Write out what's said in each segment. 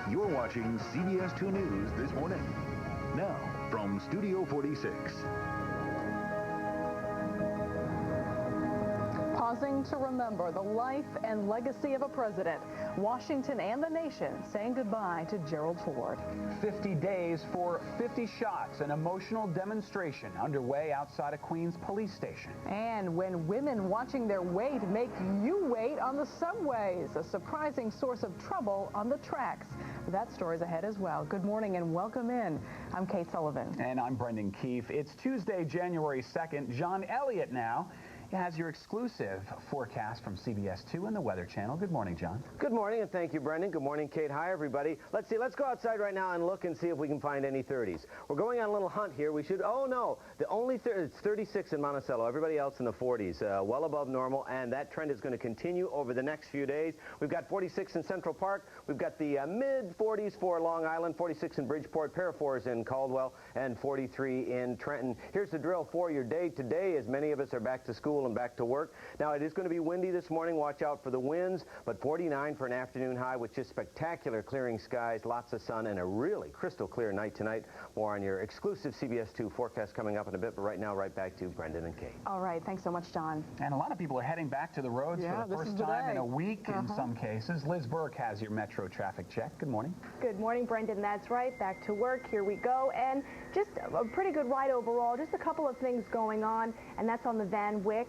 You're watching CBS 2 News this morning. Now, from Studio 46. Pausing to remember the life and legacy of a president, Washington and the nation saying goodbye to Gerald Ford. 50 days for 50 shots, an emotional demonstration underway outside a Queens police station. And when women watching their weight make you wait on the subways, a surprising source of trouble on the tracks. That story's ahead as well. Good morning and welcome in. I'm Kate Sullivan. And I'm Brendan Keefe. It's Tuesday, January 2nd. John Elliot now has your exclusive forecast from CBS 2 and the Weather Channel. Good morning, John. Good morning, and thank you, Brendan. Good morning, Kate. Hi, everybody. Let's go outside right now and look and see if we can find any 30s. We're going on a little hunt here. We should, oh no, it's 36 in Monticello. Everybody else in the 40s, well above normal, and that trend is going to continue over the next few days. We've got 46 in Central Park. We've got the mid-40s for Long Island, 46 in Bridgeport, pair of 4s in Caldwell, and 43 in Trenton. Here's the drill for your day today, as many of us are back to school and back to work. Now, it is going to be windy this morning. Watch out for the winds, but 49 for an afternoon high with just spectacular clearing skies, lots of sun, and a really crystal clear night tonight. More on your exclusive CBS 2 forecast coming up in a bit, but right now, right back to Brendan and Kate. All right. Thanks so much, John. And a lot of people are heading back to the roads for the first time in a week in some cases. Liz Burke has your Metro traffic check. Good morning. Good morning, Brendan. That's right. Back to work. Here we go. And just a pretty good ride overall. Just a couple of things going on, and that's on the Van Wyck.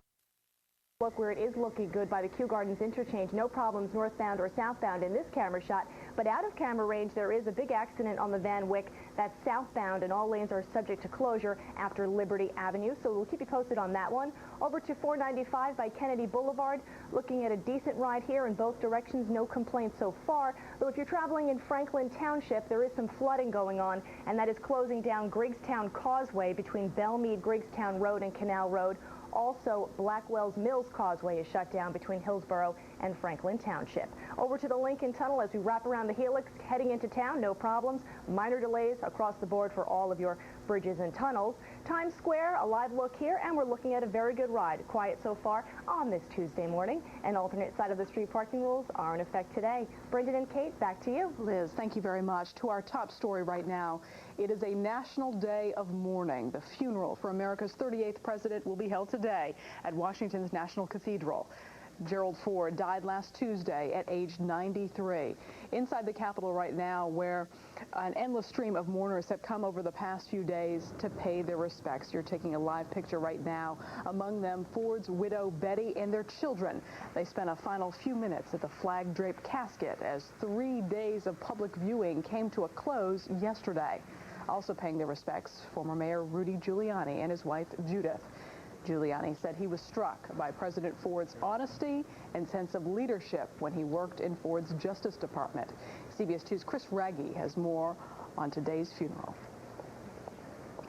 Look where it is looking good by the Kew Gardens interchange. No problems northbound or southbound in this camera shot. But out of camera range, there is a big accident on the Van Wyck that's southbound, and all lanes are subject to closure after Liberty Avenue. So we'll keep you posted on that one. Over to 495 by Kennedy Boulevard. Looking at a decent ride here in both directions. No complaints so far. Though if you're traveling in Franklin Township, there is some flooding going on, and that is closing down Griggstown Causeway between Belmead, Griggstown Road, and Canal Road. Also, Blackwell's Mills Causeway is shut down between Hillsborough and Franklin Township. Over to the Lincoln Tunnel as we wrap around the Helix, heading into town, no problems. Minor delays across the board for all of your bridges and tunnels. Times Square, a live look here, and we're looking at a very good ride. Quiet so far on this Tuesday morning, and alternate side of the street parking rules are in effect today. Brendan and Kate, back to you. Liz, thank you very much. To our top story right now, it is a national day of mourning. The funeral for America's 38th president will be held today at Washington's National Cathedral. Gerald Ford died last Tuesday at age 93. Inside the Capitol right now, where an endless stream of mourners have come over the past few days to pay their respects. You're taking a live picture right now. Among them, Ford's widow, Betty, and their children. They spent a final few minutes at the flag-draped casket as 3 days of public viewing came to a close yesterday. Also paying their respects, former Mayor Rudy Giuliani and his wife, Judith. Giuliani said he was struck by President Ford's honesty and sense of leadership when he worked in Ford's Justice Department. CBS 2's Chris Raggi has more on today's funeral.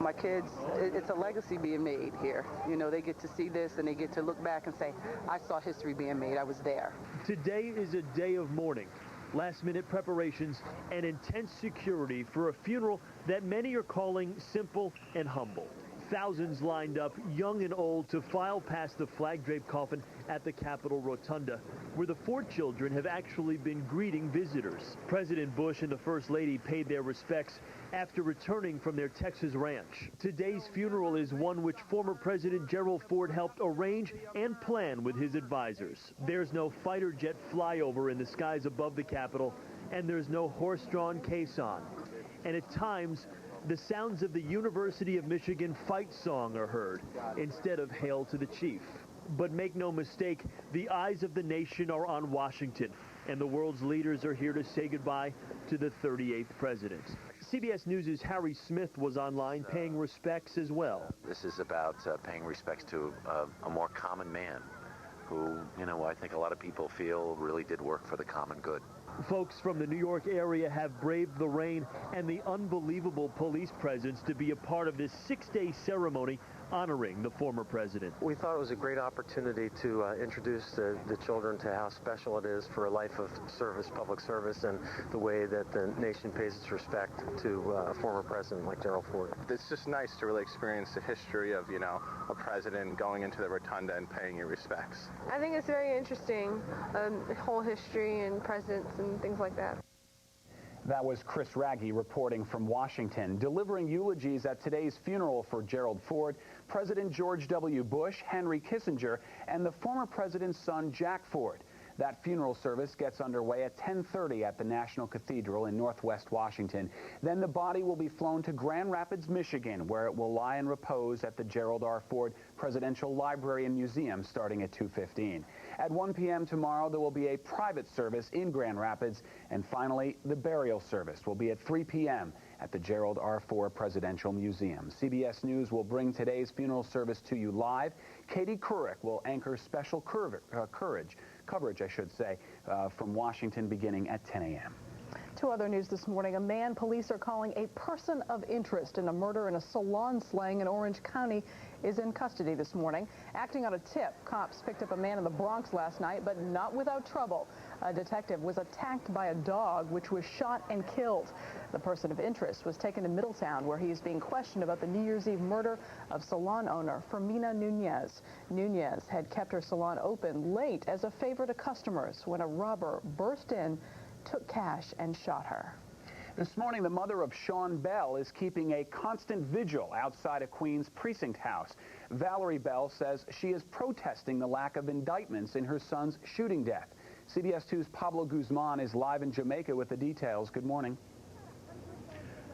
My kids, it's a legacy being made here. You know, they get to see this and they get to look back and say, I saw history being made. I was there. Today is a day of mourning, last-minute preparations, and intense security for a funeral that many are calling simple and humble. Thousands lined up, young and old, to file past the flag-draped coffin at the Capitol Rotunda, where the Ford children have actually been greeting visitors. President Bush and the First Lady paid their respects after returning from their Texas ranch. Today's funeral is one which former President Gerald Ford helped arrange and plan with his advisors. There's no fighter jet flyover in the skies above the Capitol, and there's no horse-drawn caisson. And at times, the sounds of the University of Michigan fight song are heard instead of Hail to the Chief. But make no mistake, the eyes of the nation are on Washington, and the world's leaders are here to say goodbye to the 38th president. CBS News' Harry Smith was online paying respects as well. This is about paying respects to a more common man who, you know, I think a lot of people feel really did work for the common good. Folks from the New York area have braved the rain and the unbelievable police presence to be a part of this 6-day ceremony honoring the former president. We thought it was a great opportunity to introduce the children to how special it is for a life of service, public service, and the way that the nation pays its respect to a former president like Gerald Ford. It's just nice to really experience the history of, you know, a president going into the rotunda and paying your respects. I think it's very interesting, the whole history and presidents and things like that. That was Chris Raggi reporting from Washington. Delivering eulogies at today's funeral for Gerald Ford, President George W. Bush, Henry Kissinger, and the former president's son, Jack Ford. That funeral service gets underway at 10:30 at the National Cathedral in Northwest Washington. Then the body will be flown to Grand Rapids, Michigan, where it will lie in repose at the Gerald R. Ford Presidential Library and Museum starting at 2:15. At 1 p.m. tomorrow, there will be a private service in Grand Rapids. And finally, the burial service will be at 3 p.m. at the Gerald R. Ford Presidential Museum. CBS News will bring today's funeral service to you live. Katie Couric will anchor special coverage, from Washington beginning at 10 a.m. To other news this morning, a man police are calling a person of interest in a murder in a salon slang in Orange County is in custody this morning. Acting on a tip, cops picked up a man in the Bronx last night, but not without trouble. A detective was attacked by a dog, which was shot and killed. The person of interest was taken to Middletown, where he is being questioned about the New Year's Eve murder of salon owner Fermina Nunez. Nunez had kept her salon open late as a favor to customers when a robber burst in, took cash, and shot her. This morning, the mother of Sean Bell is keeping a constant vigil outside a Queens precinct house. Valerie Bell says she is protesting the lack of indictments in her son's shooting death. CBS 2's Pablo Guzman is live in Jamaica with the details. Good morning.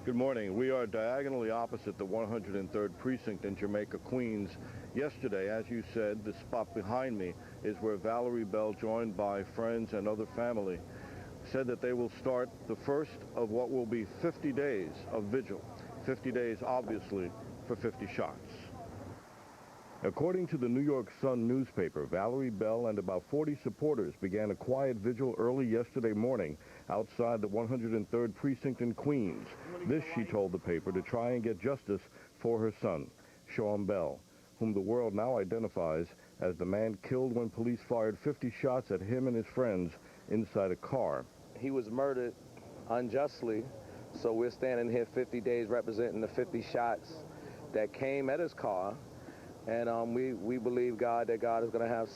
Good morning. We are diagonally opposite the 103rd precinct in Jamaica, Queens. Yesterday, as you said, the spot behind me is where Valerie Bell, joined by friends and other family, said that they will start the first of what will be 50 days of vigil. 50 days, obviously, for 50 shots. According to the New York Sun newspaper, Valerie Bell and about 40 supporters began a quiet vigil early yesterday morning outside the 103rd precinct in Queens. This, she told the paper, to try and get justice for her son, Sean Bell, whom the world now identifies as the man killed when police fired 50 shots at him and his friends inside a car. He was murdered unjustly, so we're standing here 50 days representing the 50 shots that came at his car, and we believe that God is going to have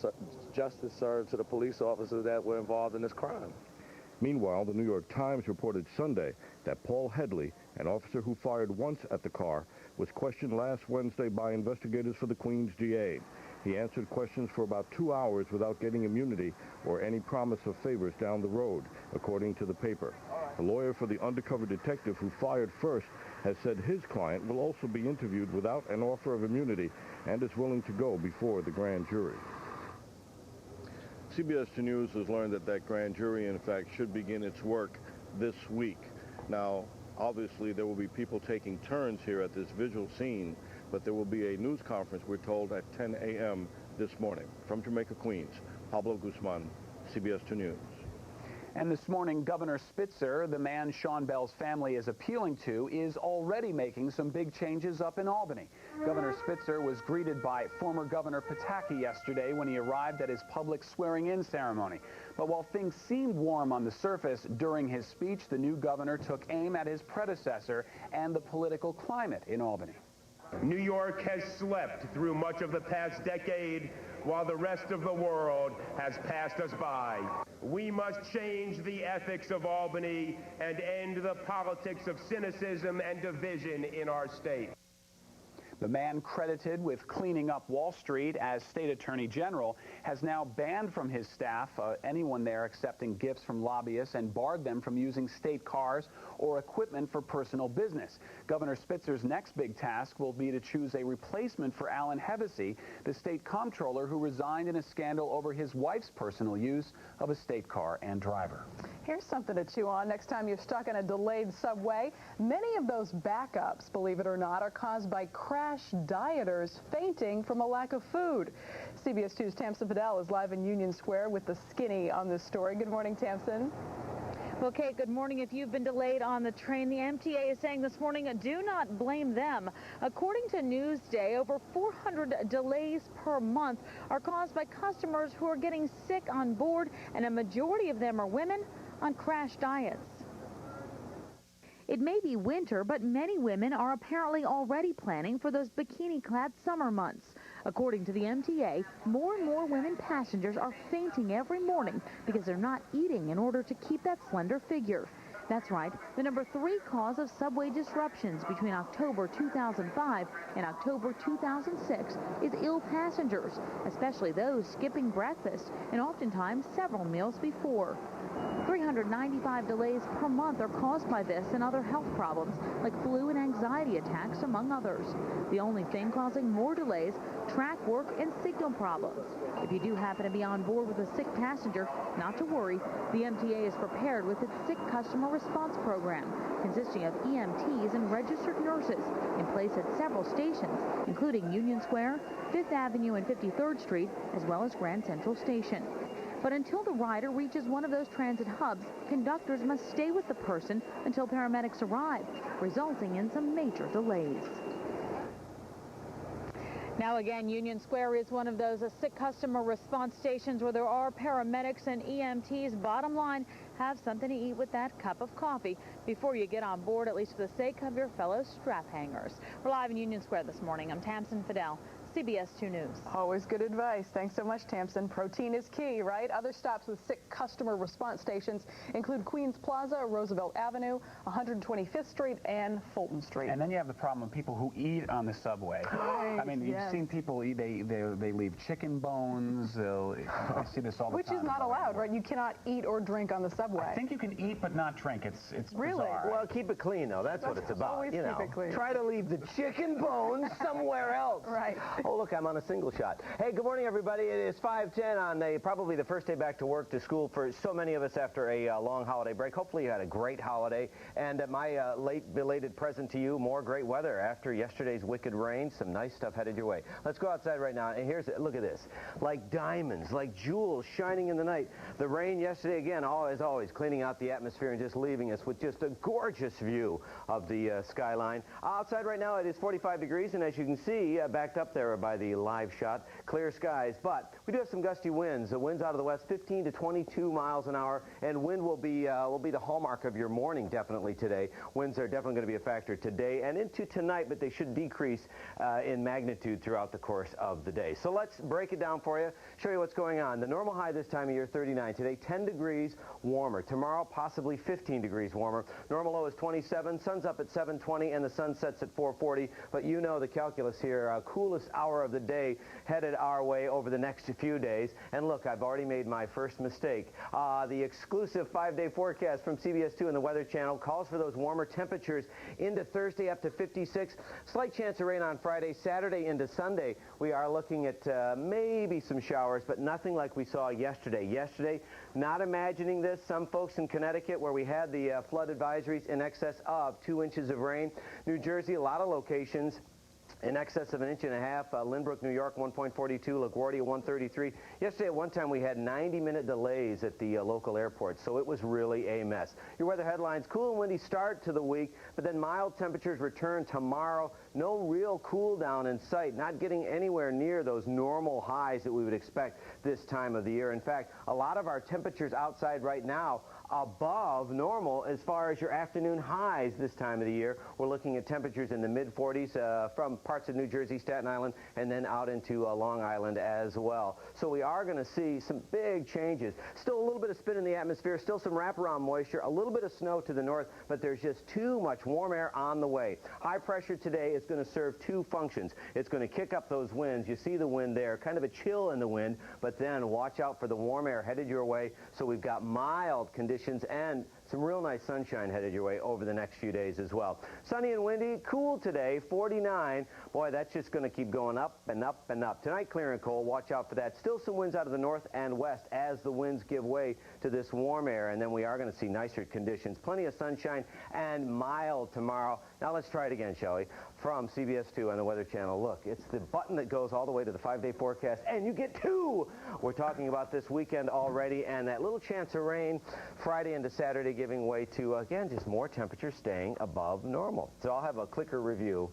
justice served to the police officers that were involved in this crime. Meanwhile, the New York Times reported Sunday that Paul Headley, an officer who fired once at the car, was questioned last Wednesday by investigators for the Queens DA. He answered questions for about 2 hours without getting immunity or any promise of favors down the road, according to the paper. A lawyer for the undercover detective who fired first has said his client will also be interviewed without an offer of immunity and is willing to go before the grand jury. CBS 2 News has learned that grand jury, in fact, should begin its work this week. Now, obviously, there will be people taking turns here at this vigil scene, but there will be a news conference, we're told, at 10 a.m. this morning. From Jamaica, Queens, Pablo Guzman, CBS 2 News. And this morning, Governor Spitzer, the man Sean Bell's family is appealing to, is already making some big changes up in Albany. Governor Spitzer was greeted by former Governor Pataki yesterday when he arrived at his public swearing-in ceremony. But while things seemed warm on the surface during his speech, the new governor took aim at his predecessor and the political climate in Albany. New York has slept through much of the past decade while the rest of the world has passed us by. We must change the ethics of Albany and end the politics of cynicism and division in our state. The man credited with cleaning up Wall Street as state attorney general has now banned from his staff anyone there accepting gifts from lobbyists and barred them from using state cars or equipment for personal business. Governor Spitzer's next big task will be to choose a replacement for Alan Hevesy, the state comptroller who resigned in a scandal over his wife's personal use of a state car and driver. Here's something to chew on next time you're stuck in a delayed subway. Many of those backups, believe it or not, are caused by crash dieters fainting from a lack of food. CBS 2's Tamsin Fidel is live in Union Square with the skinny on this story. Good morning, Tamsin. Well, Kate, good morning. If you've been delayed on the train, the MTA is saying this morning, do not blame them. According to Newsday, over 400 delays per month are caused by customers who are getting sick on board, and a majority of them are women on crash diets. It may be winter, but many women are apparently already planning for those bikini-clad summer months. According to the MTA, more and more women passengers are fainting every morning because they're not eating in order to keep that slender figure. That's right. The number 3 cause of subway disruptions between October 2005 and October 2006 is ill passengers, especially those skipping breakfast and oftentimes several meals before. 395 delays per month are caused by this and other health problems like flu and anxiety attacks, among others. The only thing causing more delays, track work and signal problems. If you do happen to be on board with a sick passenger, not to worry. The MTA is prepared with its Sick Customer Response Program, consisting of EMTs and registered nurses in place at several stations, including Union Square, 5th Avenue and 53rd Street, as well as Grand Central Station. But until the rider reaches one of those transit hubs, conductors must stay with the person until paramedics arrive, resulting in some major delays. Now again, Union Square is one of those sick customer response stations where there are paramedics and EMTs. Bottom line, have something to eat with that cup of coffee before you get on board, at least for the sake of your fellow strap hangers. We're live in Union Square this morning. I'm Tamsin Fidel, CBS 2 News. Always good advice. Thanks so much, Tamsin. Protein is key, right? Other stops with sick customer response stations include Queens Plaza, Roosevelt Avenue, 125th Street, and Fulton Street. And then you have the problem of people who eat on the subway. Right, I mean, you've seen people eat, they leave chicken bones. I see this all the time. Which is not allowed, right? You cannot eat or drink on the subway. I think you can eat but not drink. It's really bizarre. Well, keep it clean, though. That's what it's about. Always You know, keep it clean. try to leave the chicken bones somewhere else. Right. Oh, look, I'm on a single shot. Hey, good morning, everybody. It is 5:10 on probably the first day back to work, to school for so many of us after a long holiday break. Hopefully you had a great holiday. And my late belated present to you, more great weather after yesterday's wicked rain. Some nice stuff headed your way. Let's go outside right now. And look at this. Like diamonds, like jewels shining in the night. The rain yesterday, again, as always, cleaning out the atmosphere and just leaving us with just a gorgeous view of the skyline. Outside right now, it is 45 degrees. And as you can see, backed up there by the live shot, clear skies, but we do have some gusty winds. The winds out of the west, 15 to 22 miles an hour, and wind will be the hallmark of your morning definitely today. Winds are definitely going to be a factor today and into tonight, but they should decrease in magnitude throughout the course of the day. So let's break it down for you, show you what's going on. The normal high this time of year, 39. Today, 10 degrees warmer. Tomorrow, possibly 15 degrees warmer. Normal low is 27. Sun's up at 7:20, and the sun sets at 4:40. But you know the calculus here. Coolest hour of the day headed our way over the next few days. And look, I've already made my first mistake. The exclusive 5-day forecast from CBS 2 and the Weather Channel calls for those warmer temperatures into Thursday up to 56. Slight chance of rain on Friday. Saturday into Sunday, we are looking at maybe some showers, but nothing like we saw yesterday. Yesterday, not imagining this, some folks in Connecticut where we had the flood advisories in excess of 2 inches of rain. New Jersey, a lot of locations in excess of 1.5 inches. Lynbrook, New York, 1.42. LaGuardia, 1.33. Yesterday, at one time, we had 90-minute delays at the local airport, so it was really a mess. Your weather headlines: cool and windy start to the week, but then mild temperatures return tomorrow. No real cool down in sight, not getting anywhere near those normal highs that we would expect this time of the year. In fact, a lot of our temperatures outside right now above normal as far as your afternoon highs this time of the year. We're looking at temperatures in the mid-40s from parts of New Jersey, Staten Island, and then out into Long Island as well. So we are going to see some big changes. Still a little bit of spin in the atmosphere, still some wraparound moisture, a little bit of snow to the north, but there's just too much warm air on the way. High pressure today is going to serve two functions. It's going to kick up those winds. You see the wind there, kind of a chill in the wind, but then watch out for the warm air headed your way. So we've got mild conditions and some real nice sunshine headed your way over the next few days as well. Sunny and windy, cool today, 49. Boy, that's just going to keep going up and up and up. Tonight, clear and cold. Watch out for that. Still some winds out of the north and west as the winds give way to this warm air, and then we are going to see nicer conditions. Plenty of sunshine and mild tomorrow. Now let's try it again, shall we? From CBS 2 on the Weather Channel. Look, it's the button that goes all the way to the 5-day forecast, and you get two. We're talking about this weekend already, and that little chance of rain Friday into Saturday giving way to, again, just more temperatures staying above normal. So I'll have a clicker review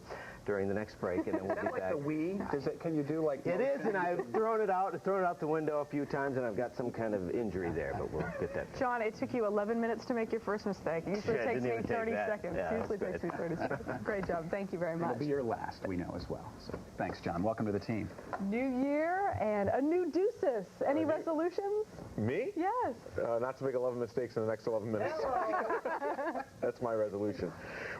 during the next break, and then we'll be back. Is that like the Wii? Can you do like... It is, and I've thrown it out the window a few times, and I've got some kind of injury there, but we'll get that. John, it took you 11 minutes to make your first mistake. It usually takes me 30 seconds. Yeah, it usually takes me 30 seconds. Great job. Thank you very much. It'll be your last, we know as well. So thanks, John. Welcome to the team. New year and a new deuces. Any resolutions? Me? Yes. Not to make 11 mistakes in the next 11 minutes. That's my resolution.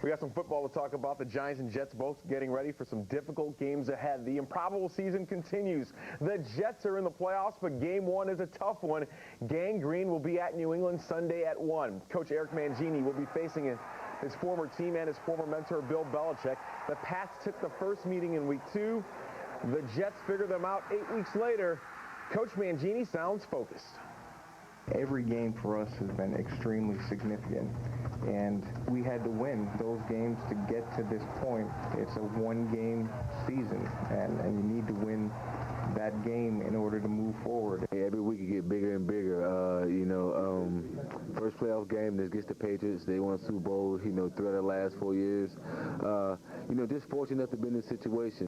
We got some football to talk about. The Giants and Jets both getting ready for some difficult games ahead. The improbable season continues. The Jets are in the playoffs, but game one is a tough one. Gang Green will be at New England Sunday at 1. Coach Eric Mangini will be facing his former team and his former mentor, Bill Belichick. The Pats took the first meeting in week 2. The Jets figured them out 8 weeks later. Coach Mangini sounds focused. Every game for us has been extremely significant, and we had to win those games to get to this point. It's a one-game season, and you need to win that game in order to move forward. Every week it gets bigger and bigger. First playoff game this gets the Patriots. They won a Super Bowl, 3 of the last 4 years. Just fortunate enough to be in this situation.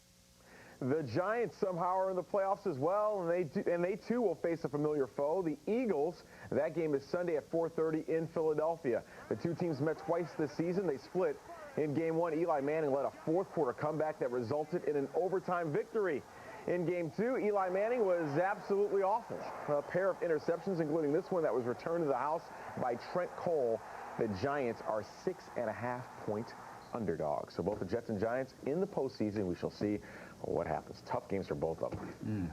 The Giants somehow are in the playoffs as well, and they too will face a familiar foe, the Eagles. That game is Sunday at 4:30 in Philadelphia. The two teams met twice this season. They split in game 1. Eli Manning led a fourth-quarter comeback that resulted in an overtime victory. In game 2, Eli Manning was absolutely awful. A pair of interceptions, including this one that was returned to the house by Trent Cole. The Giants are 6.5-point underdogs. So both the Jets and Giants in the postseason. We shall see what happens. Tough games for both of them.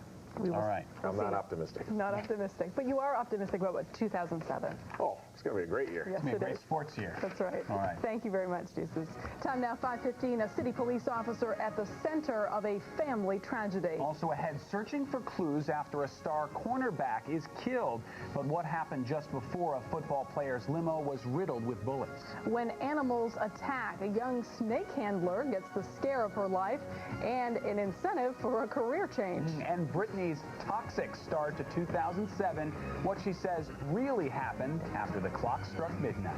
All right. I'm not optimistic. Not optimistic. But you are optimistic about what, 2007? Oh, it's going to be a great year. Yes, It's going to be a great is. sports year. That's right. All right. Thank you very much, Jesus. Time now, 5:15. A city police officer at the center of a family tragedy. Also ahead, searching for clues after a star cornerback is killed. But what happened just before a football player's limo was riddled with bullets? When animals attack, a young snake handler gets the scare of her life and an incentive for a career change. And Britney's toxic start to 2007, what she says really happened after the clock struck midnight.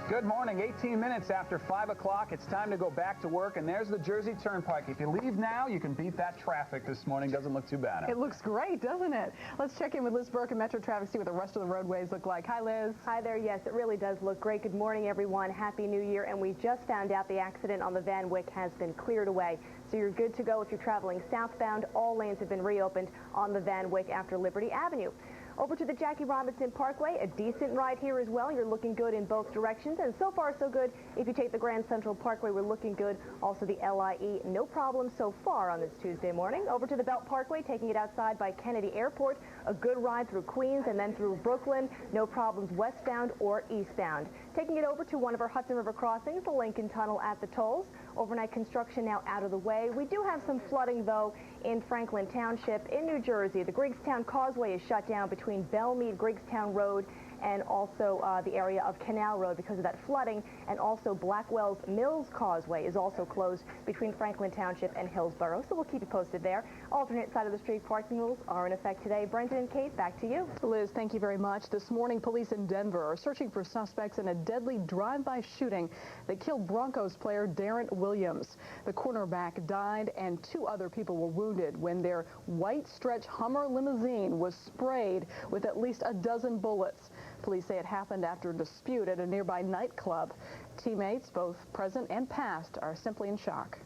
Good morning. 18 minutes after 5 o'clock. It's time to go back to work, and there's the Jersey Turnpike. If you leave now, you can beat that traffic this morning. Doesn't look too bad. It looks great, doesn't it? Let's check in with Liz Burke and Metro Traffic, see what the rest of the roadways look like. Hi, Liz. Hi there. Yes, it really does look great. Good morning, everyone. Happy New Year. And we just found out the accident on the Van Wyck has been cleared away. So you're good to go if you're traveling southbound. All lanes have been reopened on the Van Wyck after Liberty Avenue. Over to the Jackie Robinson Parkway, a decent ride here as well. You're looking good in both directions, and so far so good. If you take the Grand Central Parkway, we're looking good. Also the LIE, no problem so far on this Tuesday morning. Over to the Belt Parkway, taking it outside by Kennedy Airport, a good ride through Queens and then through Brooklyn. No problems westbound or eastbound. Taking it over to one of our Hudson River crossings, the Lincoln Tunnel at the tolls. Overnight construction now out of the way. We do have some flooding, though, in Franklin Township in New Jersey. The Greekstown Causeway is shut down between Bellmead, Greekstown Road, and also the area of Canal Road because of that flooding. And also Blackwell's Mills Causeway is also closed between Franklin Township and Hillsborough. So we'll keep you posted there. Alternate side of the street parking rules are in effect today. Brendan and Kate, back to you. Liz, thank you very much. This morning, police in Denver are searching for suspects in a deadly drive-by shooting that killed Broncos player Darren Williams. The cornerback died and 2 other people were wounded when their white stretch Hummer limousine was sprayed with at least a dozen bullets. Police say it happened after a dispute at a nearby nightclub. Teammates, both present and past, are simply in shock.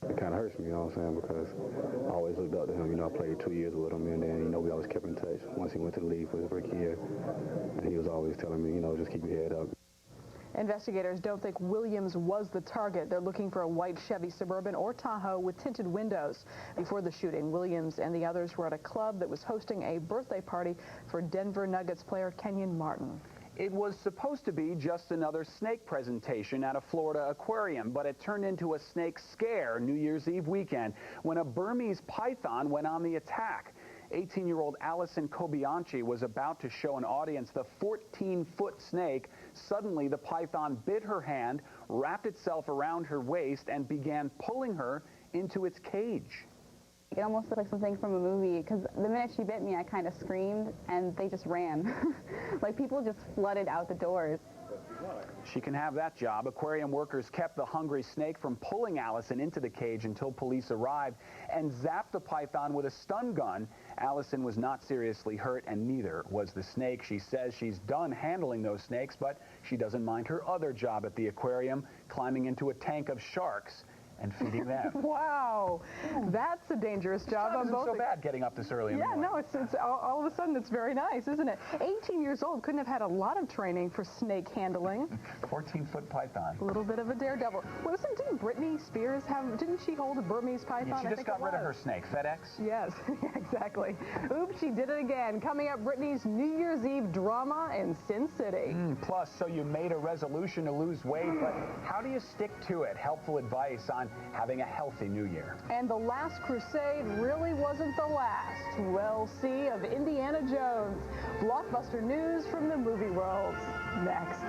It kind of hurts me, you know what I'm saying, because I always looked up to him. I played 2 years with him, and then, we always kept in touch. Once he went to the league for his rookie year, and he was always telling me, just keep your head up. Investigators don't think Williams was the target. They're looking for a white Chevy Suburban or Tahoe with tinted windows. Before the shooting, Williams and the others were at a club that was hosting a birthday party for Denver Nuggets player Kenyon Martin. It was supposed to be just another snake presentation at a Florida aquarium, but it turned into a snake scare New Year's Eve weekend when a Burmese python went on the attack. 18-year-old Allison Kobianchi was about to show an audience the 14-foot snake. Suddenly, the python bit her hand, wrapped itself around her waist, and began pulling her into its cage. It almost looked like something from a movie, because the minute she bit me, I kind of screamed, and they just ran. Like, people just flooded out the doors. She can have that job. Aquarium workers kept the hungry snake from pulling Allison into the cage until police arrived and zapped the python with a stun gun. Allison was not seriously hurt, and neither was the snake. She says she's done handling those snakes, but she doesn't mind her other job at the aquarium, climbing into a tank of sharks and feeding them. Wow, that's a dangerous job on both. It's not so bad getting up this early in the morning. No, it's all of a sudden it's very nice, isn't it? 18 years old, couldn't have had a lot of training for snake handling. 14-foot python. A little bit of a daredevil. Didn't Britney Spears didn't she hold a Burmese python? Yeah, she just got rid of her snake. FedEx? Yes, exactly. Oops, she did it again. Coming up, Britney's New Year's Eve drama in Sin City. Plus, so you made a resolution to lose weight, but how do you stick to it? Helpful advice on having a healthy new year. And the last crusade really wasn't the last. We'll see of Indiana Jones. Blockbuster news from the movie world. Next.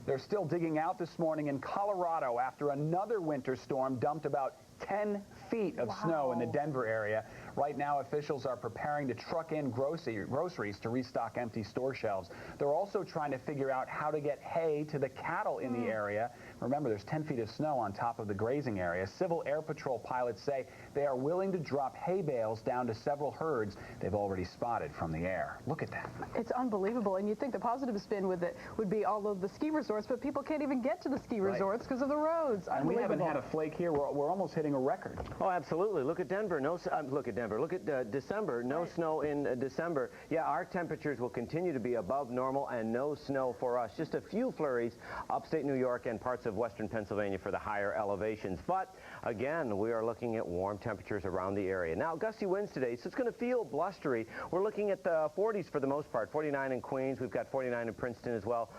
They're still digging out this morning in Colorado after another winter storm dumped about 10 feet of snow in the Denver area. Right now, officials are preparing to truck in groceries to restock empty store shelves. They're also trying to figure out how to get hay to the cattle in the area. Remember, there's 10 feet of snow on top of the grazing area. Civil Air Patrol pilots say they are willing to drop hay bales down to several herds they've already spotted from the air. Look at that. It's unbelievable, and you'd think the positive spin with it would be all of the ski resorts, but people can't even get to the ski resorts because of the roads. And we haven't had a flake here. We're almost hitting a record. Oh, absolutely. Look at Denver. Look at December. No snow in December. Yeah, our temperatures will continue to be above normal and no snow for us. Just a few flurries upstate New York and parts of western Pennsylvania for the higher elevations. But again, we are looking at warm temperatures around the area. Now, gusty winds today, so it's going to feel blustery. We're looking at the 40s for the most part. 49 in Queens. We've got 49 in Princeton as well.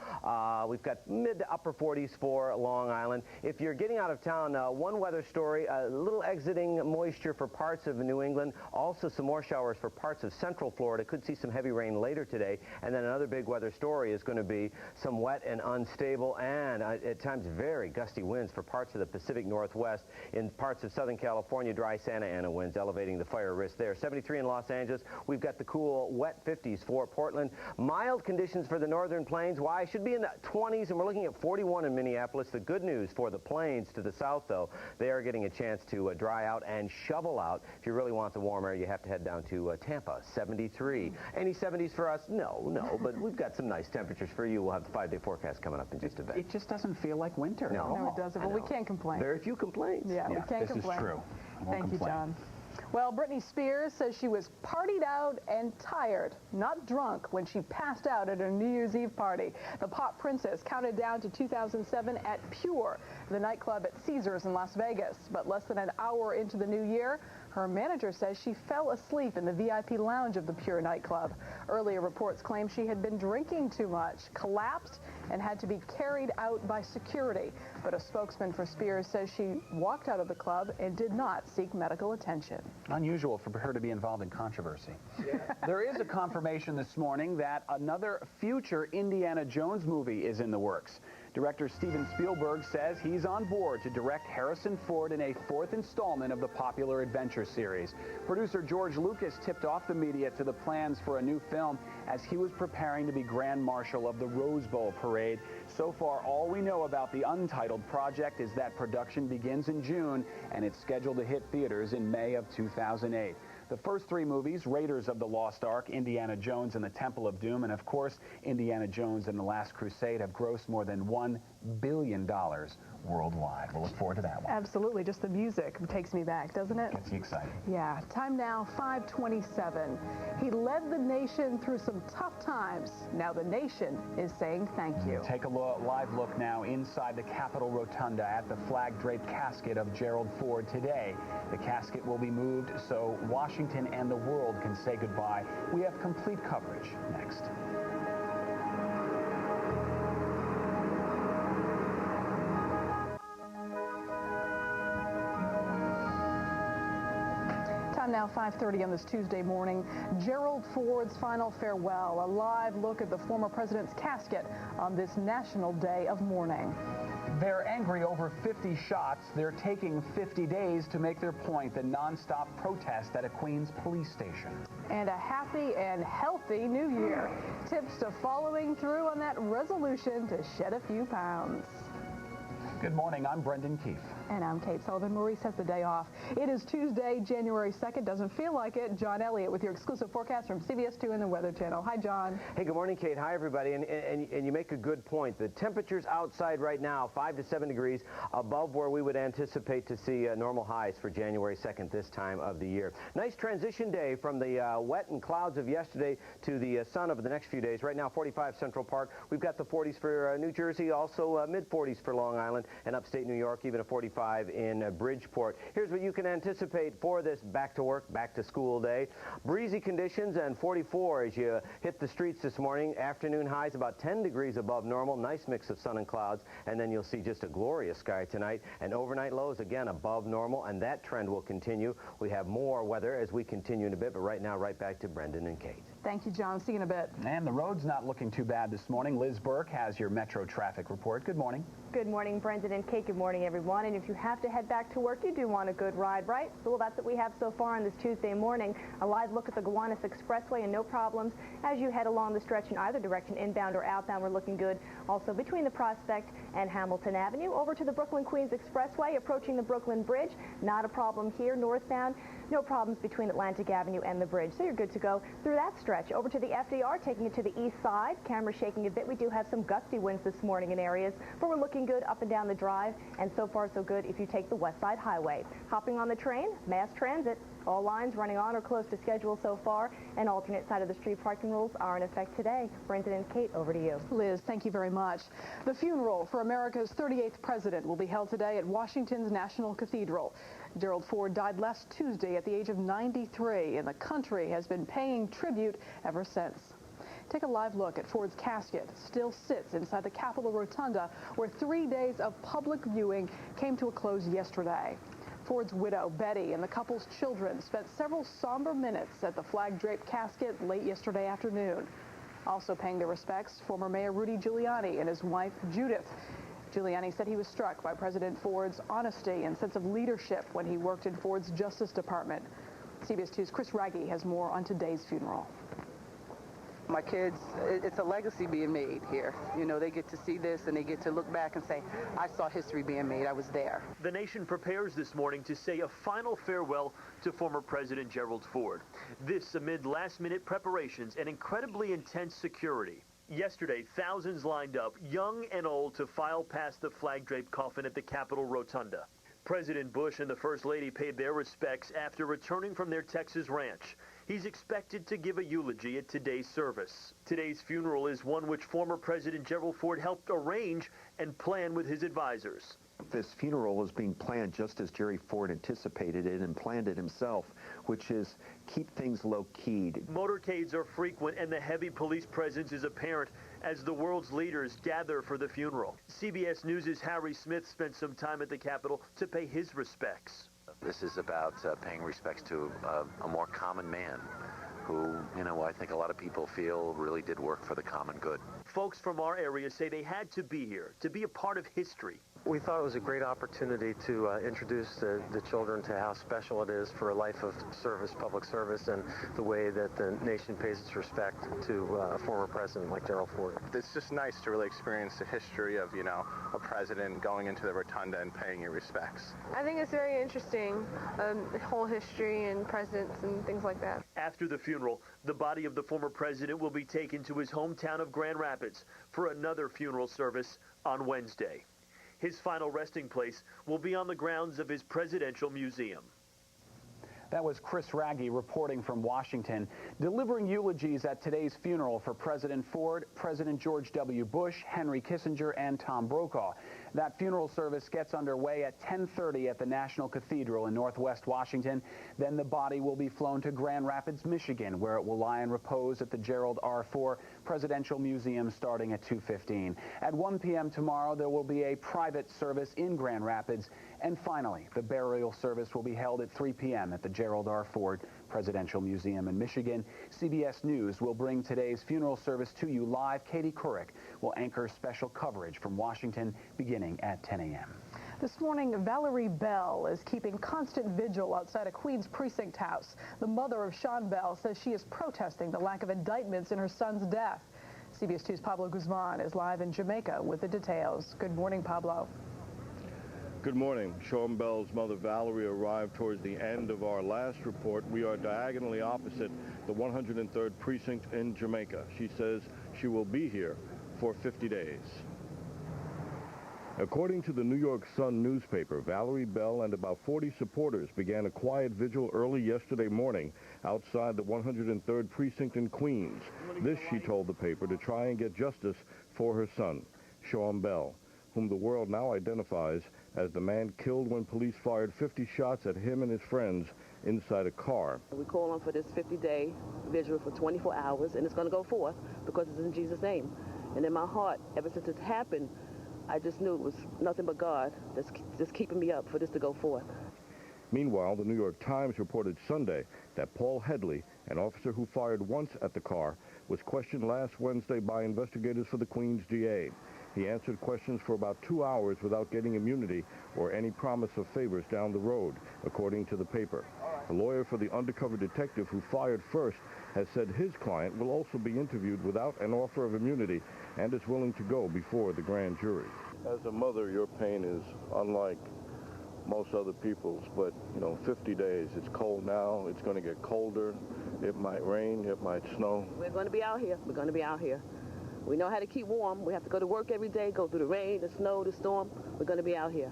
We've got mid to upper 40s for Long Island. If you're getting out of town, one weather story, a little exiting moisture for parts of New England. Also some more showers for parts of central Florida. Could see some heavy rain later today. And then another big weather story is going to be some wet and unstable and at times very gusty winds for parts of the Pacific Northwest. In parts of Southern California, dry Santa Ana winds elevating the fire risk there. 73 in Los Angeles. We've got the cool wet 50s for Portland. Mild conditions for the northern plains. Why? Should be in the 20s, and we're looking at 41 in Minneapolis. The good news for the plains to the south, though, they are getting a chance to dry out and shovel out. If you really want the warm air, you have to head down to Tampa, 73. Any 70s for us? No, but we've got some nice temperatures for you. We'll have the 5-day forecast coming up in just a bit. It just doesn't feel like winter. No, it doesn't. Well, we can't complain. Very few complaints. Yeah, we can't complain. This is true. Thank you, John. Well, Britney Spears says she was partied out and tired, not drunk, when she passed out at her New Year's Eve party. The pop princess counted down to 2007 at Pure, the nightclub at Caesars in Las Vegas. But less than an hour into the new year, her manager says she fell asleep in the VIP lounge of the Pure nightclub. Earlier reports claim she had been drinking too much, collapsed, and had to be carried out by security. But a spokesman for Spears says she walked out of the club and did not seek medical attention. Unusual for her to be involved in controversy. Yeah. There is a confirmation this morning that another future Indiana Jones movie is in the works. Director Steven Spielberg says he's on board to direct Harrison Ford in a fourth installment of the popular adventure series. Producer George Lucas tipped off the media to the plans for a new film as he was preparing to be Grand Marshal of the Rose Bowl parade. So far, all we know about the untitled project is that production begins in June and it's scheduled to hit theaters in May of 2008. The first three movies, Raiders of the Lost Ark, Indiana Jones and the Temple of Doom, and of course, Indiana Jones and the Last Crusade, have grossed more than $1 billion worldwide. We'll look forward to that one. Absolutely. Just the music takes me back, doesn't it? Gets you excited. Yeah. Time now, 5:27. He led the nation through some tough times. Now the nation is saying thank you. Take a live look now inside the Capitol Rotunda at the flag-draped casket of Gerald Ford today. The casket will be moved so Washington and the world can say goodbye. We have complete coverage next. Now 5:30 on this Tuesday morning. Gerald Ford's final farewell, a live look at the former president's casket on this National Day of Mourning. They're angry over 50 shots. They're taking 50 days to make their point, the nonstop protest at a Queens police station. And a happy and healthy new year. Tips to following through on that resolution to shed a few pounds. Good morning, I'm Brendan Keefe. And I'm Kate Sullivan. Maurice has the day off. It is Tuesday, January 2nd. Doesn't feel like it. John Elliot with your exclusive forecast from CBS 2 and the Weather Channel. Hi, John. Hey, good morning, Kate. Hi, everybody. And you make a good point. The temperatures outside right now, 5 to 7 degrees above where we would anticipate to see normal highs for January 2nd this time of the year. Nice transition day from the wet and clouds of yesterday to the sun of the next few days. Right now, 45 Central Park. We've got the 40s for New Jersey, also mid-40s for Long Island and upstate New York, even a 45 in Bridgeport. Here's what you can anticipate for this back to work, back to school day. Breezy conditions and 44 as you hit the streets this morning. Afternoon highs about 10 degrees above normal. Nice mix of sun and clouds. And then you'll see just a glorious sky tonight. And overnight lows again above normal. And that trend will continue. We have more weather as we continue in a bit. But right now, right back to Brendan and Kate. Thank you, John. See you in a bit. And the road's not looking too bad this morning. Liz Burke has your Metro traffic report. Good morning. Good morning, Brendan and Kate. Good morning, everyone. And if you have to head back to work, you do want a good ride, right? Well, that's what we have so far on this Tuesday morning. A live look at the Gowanus Expressway and no problems as you head along the stretch in either direction, inbound or outbound. We're looking good. Also between the Prospect and Hamilton Avenue. Over to the Brooklyn-Queens Expressway, approaching the Brooklyn Bridge. Not a problem here. Northbound, no problems between Atlantic Avenue and the bridge. So you're good to go through that stretch. Over to the FDR, taking it to the east side. Camera shaking a bit. We do have some gusty winds this morning in areas, but we're looking good up and down the drive, and so far so good if you take the West Side Highway. Hopping on the train, mass transit. All lines running on or close to schedule so far, and alternate side of the street parking rules are in effect today. Brendan and Kate, over to you. Liz, thank you very much. The funeral for America's 38th president will be held today at Washington's National Cathedral. Gerald Ford died last Tuesday at the age of 93, and the country has been paying tribute ever since. Take a live look at Ford's casket. Still sits inside the Capitol Rotunda, where 3 days of public viewing came to a close yesterday. Ford's widow, Betty, and the couple's children spent several somber minutes at the flag-draped casket late yesterday afternoon. Also paying their respects, former Mayor Rudy Giuliani and his wife, Judith. Giuliani said he was struck by President Ford's honesty and sense of leadership when he worked in Ford's Justice Department. CBS 2's Chris Raggi has more on today's funeral. My kids, it's a legacy being made here. You know, they get to see this and they get to look back and say, I saw history being made. I was there. The nation prepares this morning to say a final farewell to former President Gerald Ford. This amid last-minute preparations and incredibly intense security. Yesterday, thousands lined up, young and old, to file past the flag-draped coffin at the Capitol Rotunda. President Bush and the First Lady paid their respects after returning from their Texas ranch. He's expected to give a eulogy at today's service. Today's funeral is one which former President Gerald Ford helped arrange and plan with his advisors. This funeral is being planned just as Jerry Ford anticipated it and planned it himself, which is keep things low-keyed. Motorcades are frequent and the heavy police presence is apparent as the world's leaders gather for the funeral. CBS News' Harry Smith spent some time at the Capitol to pay his respects. This is about paying respects to a more common man who, you know, I think a lot of people feel really did work for the common good. Folks from our area say they had to be here, to be a part of history. We thought it was a great opportunity to introduce the children to how special it is for a life of service, public service, and the way that the nation pays its respect to a former president like Gerald Ford. It's just nice to really experience the history of, you know, a president going into the rotunda and paying your respects. I think it's very interesting, the whole history and presidents and things like that. After the funeral, the body of the former president will be taken to his hometown of Grand Rapids for another funeral service on Wednesday. His final resting place will be on the grounds of his presidential museum. That was Chris Raggi reporting from Washington, delivering eulogies at today's funeral for President Ford, President George W. Bush, Henry Kissinger, and Tom Brokaw. That funeral service gets underway at 10:30 at the National Cathedral in Northwest Washington. Then the body will be flown to Grand Rapids, Michigan, where it will lie in repose at the Gerald R. Ford Presidential Museum starting at 2:15. At 1 p.m. tomorrow, there will be a private service in Grand Rapids. And finally, the burial service will be held at 3 p.m. at the Gerald R. Ford Presidential Museum in Michigan. CBS News will bring today's funeral service to you live. Katie Couric will anchor special coverage from Washington beginning at 10 a.m. This morning, Valerie Bell is keeping constant vigil outside a Queens precinct house. The mother of Sean Bell says she is protesting the lack of indictments in her son's death. CBS 2's Pablo Guzman is live in Jamaica with the details. Good morning, Pablo. Good morning. Sean Bell's mother, Valerie, arrived towards the end of our last report. We are diagonally opposite the 103rd Precinct in Jamaica. She says she will be here for 50 days. According to the New York Sun newspaper, Valerie Bell and about 40 supporters began a quiet vigil early yesterday morning outside the 103rd Precinct in Queens. This, she told the paper, to try and get justice for her son, Sean Bell, whom the world now identifies as the man killed when police fired 50 shots at him and his friends inside a car. We call on for this 50-day vigil for 24 hours, and it's going to go forth because it's in Jesus' name. And in my heart, ever since it's happened, I just knew it was nothing but God that's just keeping me up for this to go forth. Meanwhile, the New York Times reported Sunday that Paul Headley, an officer who fired once at the car, was questioned last Wednesday by investigators for the Queens DA. He answered questions for about 2 hours without getting immunity or any promise of favors down the road, according to the paper. A lawyer for the undercover detective who fired first has said his client will also be interviewed without an offer of immunity and is willing to go before the grand jury. As a mother, your pain is unlike most other people's, but, 50 days. It's cold now. It's going to get colder. It might rain. It might snow. We're going to be out here. We're going to be out here. We know how to keep warm. We have to go to work every day, go through the rain, the snow, the storm. We're going to be out here.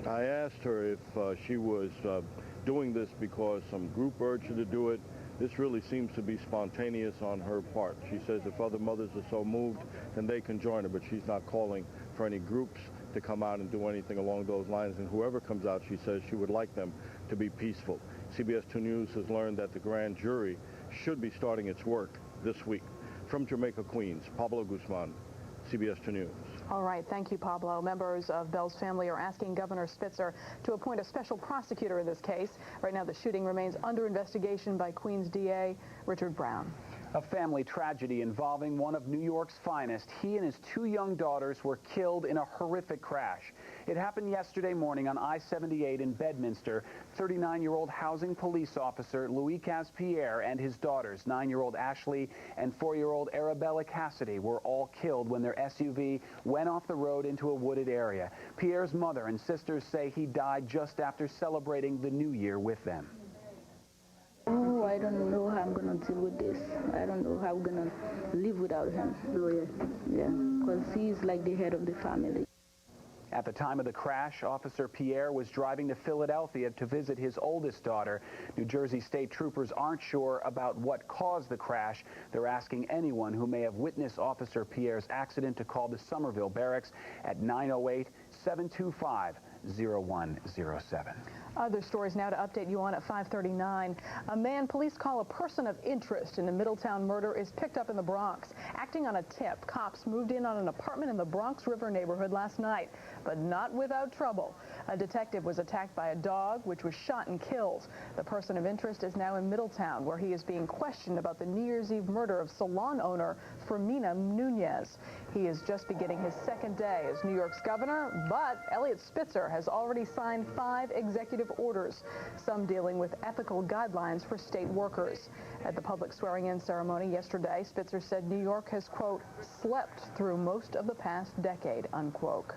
I asked her if she was doing this because some group urged her to do it. This really seems to be spontaneous on her part. She says if other mothers are so moved, then they can join her, but she's not calling for any groups to come out and do anything along those lines. And whoever comes out, she says she would like them to be peaceful. CBS 2 News has learned that the grand jury should be starting its work this week. From Jamaica, Queens, Pablo Guzman, CBS 2 News. All right, thank you, Pablo. Members of Bell's family are asking Governor Spitzer to appoint a special prosecutor in this case. Right now, the shooting remains under investigation by Queens DA Richard Brown. A family tragedy involving one of New York's finest. He and his 2 young daughters were killed in a horrific crash. It happened yesterday morning on I-78 in Bedminster. 39-year-old housing police officer Louis Caspierre and his daughters, 9-year-old Ashley and 4-year-old Arabella Cassidy, were all killed when their SUV went off the road into a wooded area. Pierre's mother and sisters say he died just after celebrating the New Year with them. Oh, I don't know how I'm going to deal with this. I don't know how I'm going to live without him. Oh, yeah, because he's like the head of the family. At the time of the crash, Officer Pierre was driving to Philadelphia to visit his oldest daughter. New Jersey state troopers aren't sure about what caused the crash. They're asking anyone who may have witnessed Officer Pierre's accident to call the Somerville Barracks at 908-725-0107. Other stories now to update you on at 5:39. A man police call a person of interest in the Middletown murder is picked up in the Bronx. Acting on a tip, cops moved in on an apartment in the Bronx River neighborhood last night, but not without trouble. A detective was attacked by a dog, which was shot and killed. The person of interest is now in Middletown, where he is being questioned about the New Year's Eve murder of salon owner Fermina Nunez. He is just beginning his second day as New York's governor, but Elliot Spitzer has already signed 5 executive orders, some dealing with ethical guidelines for state workers. At the public swearing-in ceremony yesterday, Spitzer said New York has, quote, slept through most of the past decade, unquote.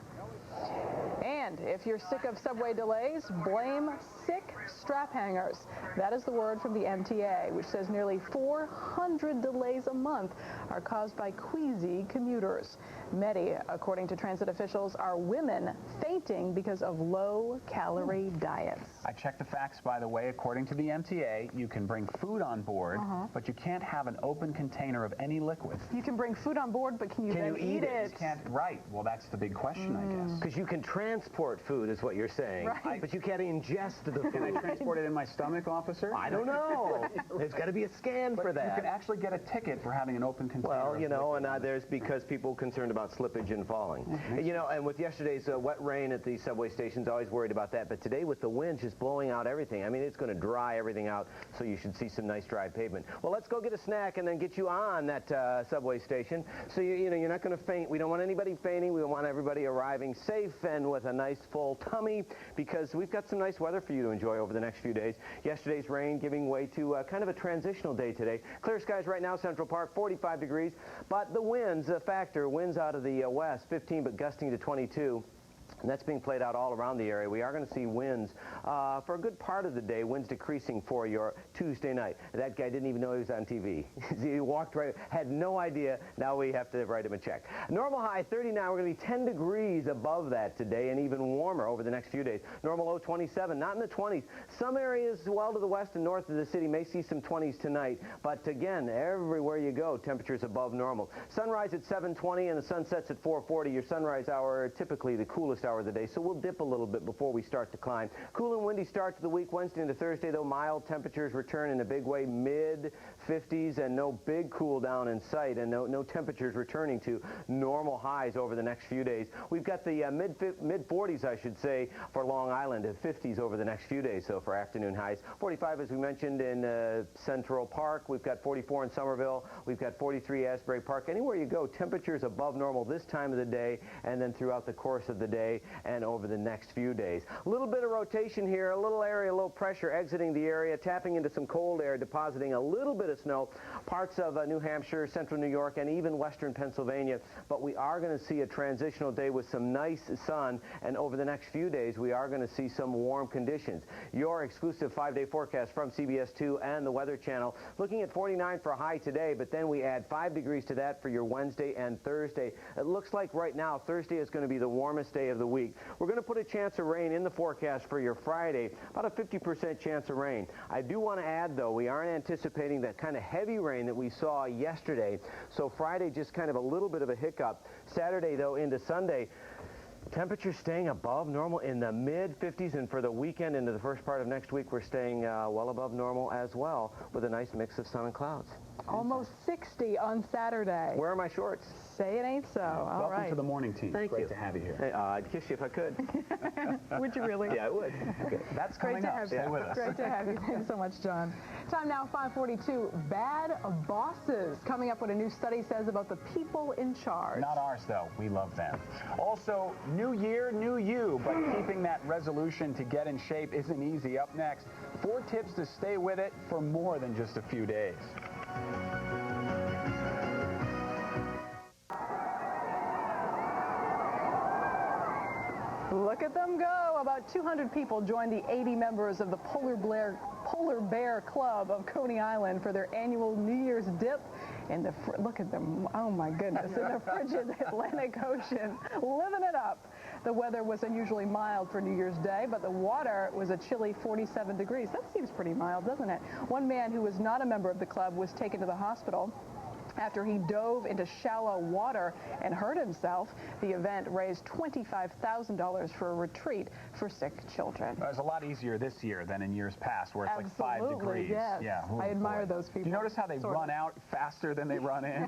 And if you're sick of subway delays, blame sick strap hangers. That is the word from the MTA, which says nearly 400 delays a month are caused by queasy commuters. Many, according to transit officials, are women fainting because of low-calorie diets. I checked the facts, by the way. According to the MTA, you can bring food on board, but you can't have an open container of any liquid. You can bring food on board, but can you eat it? You can't, right. Well, that's the big question, I guess. Because you can transport food, is what you're saying. Right. But you can't ingest the food. Can I transport it in my stomach, officer? I don't know. There's got to be a scan for that. You can actually get a ticket for having an open container. Well, you know, and there's because people concerned about slippage and falling. You know, and with yesterday's wet rain at the subway stations, always worried about that. But today with the wind just blowing out everything, I mean, it's going to dry everything out, so you should see some nice dry pavement. Well, let's go get a snack and then get you on that subway station. So, you know, you're not going to faint. We don't want anybody fainting. We want everybody arriving safe and with a nice full tummy, because we've got some nice weather for you to enjoy over the next few days. Yesterday's rain giving way to kind of a transitional day today. Clear skies right now, Central Park, 45 degrees, but the winds, a factor, winds out of the west, 15 but gusting to 22. And that's being played out all around the area. We are going to see winds for a good part of the day, winds decreasing for your Tuesday night. That guy didn't even know he was on TV. He walked right, had no idea. Now we have to write him a check. Normal high 39. We're going to be 10 degrees above that today and even warmer over the next few days. Normal low 27, not in the 20s. Some areas well to the west and north of the city may see some 20s tonight. But again, everywhere you go, temperatures above normal. Sunrise at 7:20 and the sun sets at 4:40. Your sunrise hour, typically the coolest hour of the day, so we'll dip a little bit before we start to climb. Cool and windy start to the week. Wednesday into Thursday, though, mild temperatures return in a big way, mid-50s, and no big cool down in sight, and no temperatures returning to normal highs over the next few days. We've got the mid-40s, I should say, for Long Island, and 50s over the next few days, so for afternoon highs. 45, as we mentioned, in Central Park. We've got 44 in Somerville. We've got 43 Asbury Park. Anywhere you go, temperatures above normal this time of the day, and then throughout the course of the day and over the next few days. A little bit of rotation here, a little area, low pressure exiting the area, tapping into some cold air, depositing a little bit of snow, parts of New Hampshire, central New York, and even western Pennsylvania. But we are going to see a transitional day with some nice sun, and over the next few days, we are going to see some warm conditions. Your exclusive 5-day forecast from CBS 2 and the Weather Channel, looking at 49 for a high today, but then we add 5 degrees to that for your Wednesday and Thursday. It looks like right now, Thursday is going to be the warmest day of the week. We're going to put a chance of rain in the forecast for your Friday, about a 50% chance of rain. I do want to add, though, we aren't anticipating that kind of heavy rain that we saw yesterday, so Friday just kind of a little bit of a hiccup. Saturday, though, into Sunday, temperatures staying above normal in the mid-50s, and for the weekend into the first part of next week, we're staying well above normal as well, with a nice mix of sun and clouds. Almost 60 on Saturday. Where are my shorts? Say it ain't so. All Welcome right. to the morning team. Thank Great you. to have you here. Hey, I'd kiss you if I could. Would you really? Yeah, I would. Okay. That's Great coming to up. have Stay you. with us. Great to have you. Thanks so much, John. Time now, 5:42. Bad bosses. Coming up, what a new study says about the people in charge. Not ours, though. We love them. Also, new year, new you, but keeping that resolution to get in shape isn't easy. Up next, 4 tips to stay with it for more than just a few days. Look at them go. About 200 people joined the 80 members of the Polar Bear Club of Coney Island for their annual New Year's dip in the, look at them, oh my goodness, in the frigid Atlantic Ocean, living it up. The weather was unusually mild for New Year's Day, but the water was a chilly 47 degrees. That seems pretty mild, doesn't it? One man who was not a member of the club was taken to the hospital after he dove into shallow water and hurt himself. The event raised $25,000 for a retreat for sick children. It was a lot easier this year than in years past, where it's Absolutely, like 5 degrees. Yes. Yeah. Oh, I admire boy. those people. Do you notice how they run out faster than they run in?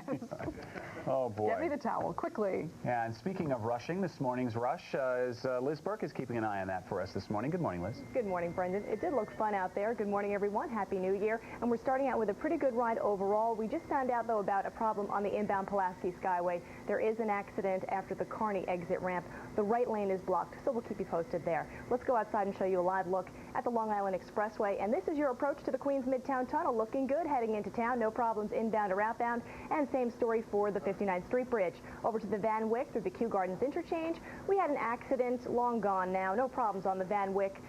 Oh, boy. Get me the towel, quickly. Yeah, and speaking of rushing, this morning's rush is Liz Burke is keeping an eye on that for us this morning. Good morning, Liz. Good morning, Brendan. It did look fun out there. Good morning, everyone. Happy New Year. And we're starting out with a pretty good ride overall. We just found out, though, about a problem on the inbound Pulaski Skyway. There is an accident after the Kearney exit ramp. The right lane is blocked, so we'll keep you posted there. Let's go outside and show you a live look at the Long Island Expressway. And this is your approach to the Queens Midtown Tunnel. Looking good heading into town. No problems inbound or outbound. And same story for the 59th Street Bridge. Over to the Van Wyck through the Kew Gardens interchange. We had an accident, long gone now. No problems on the Van Wyck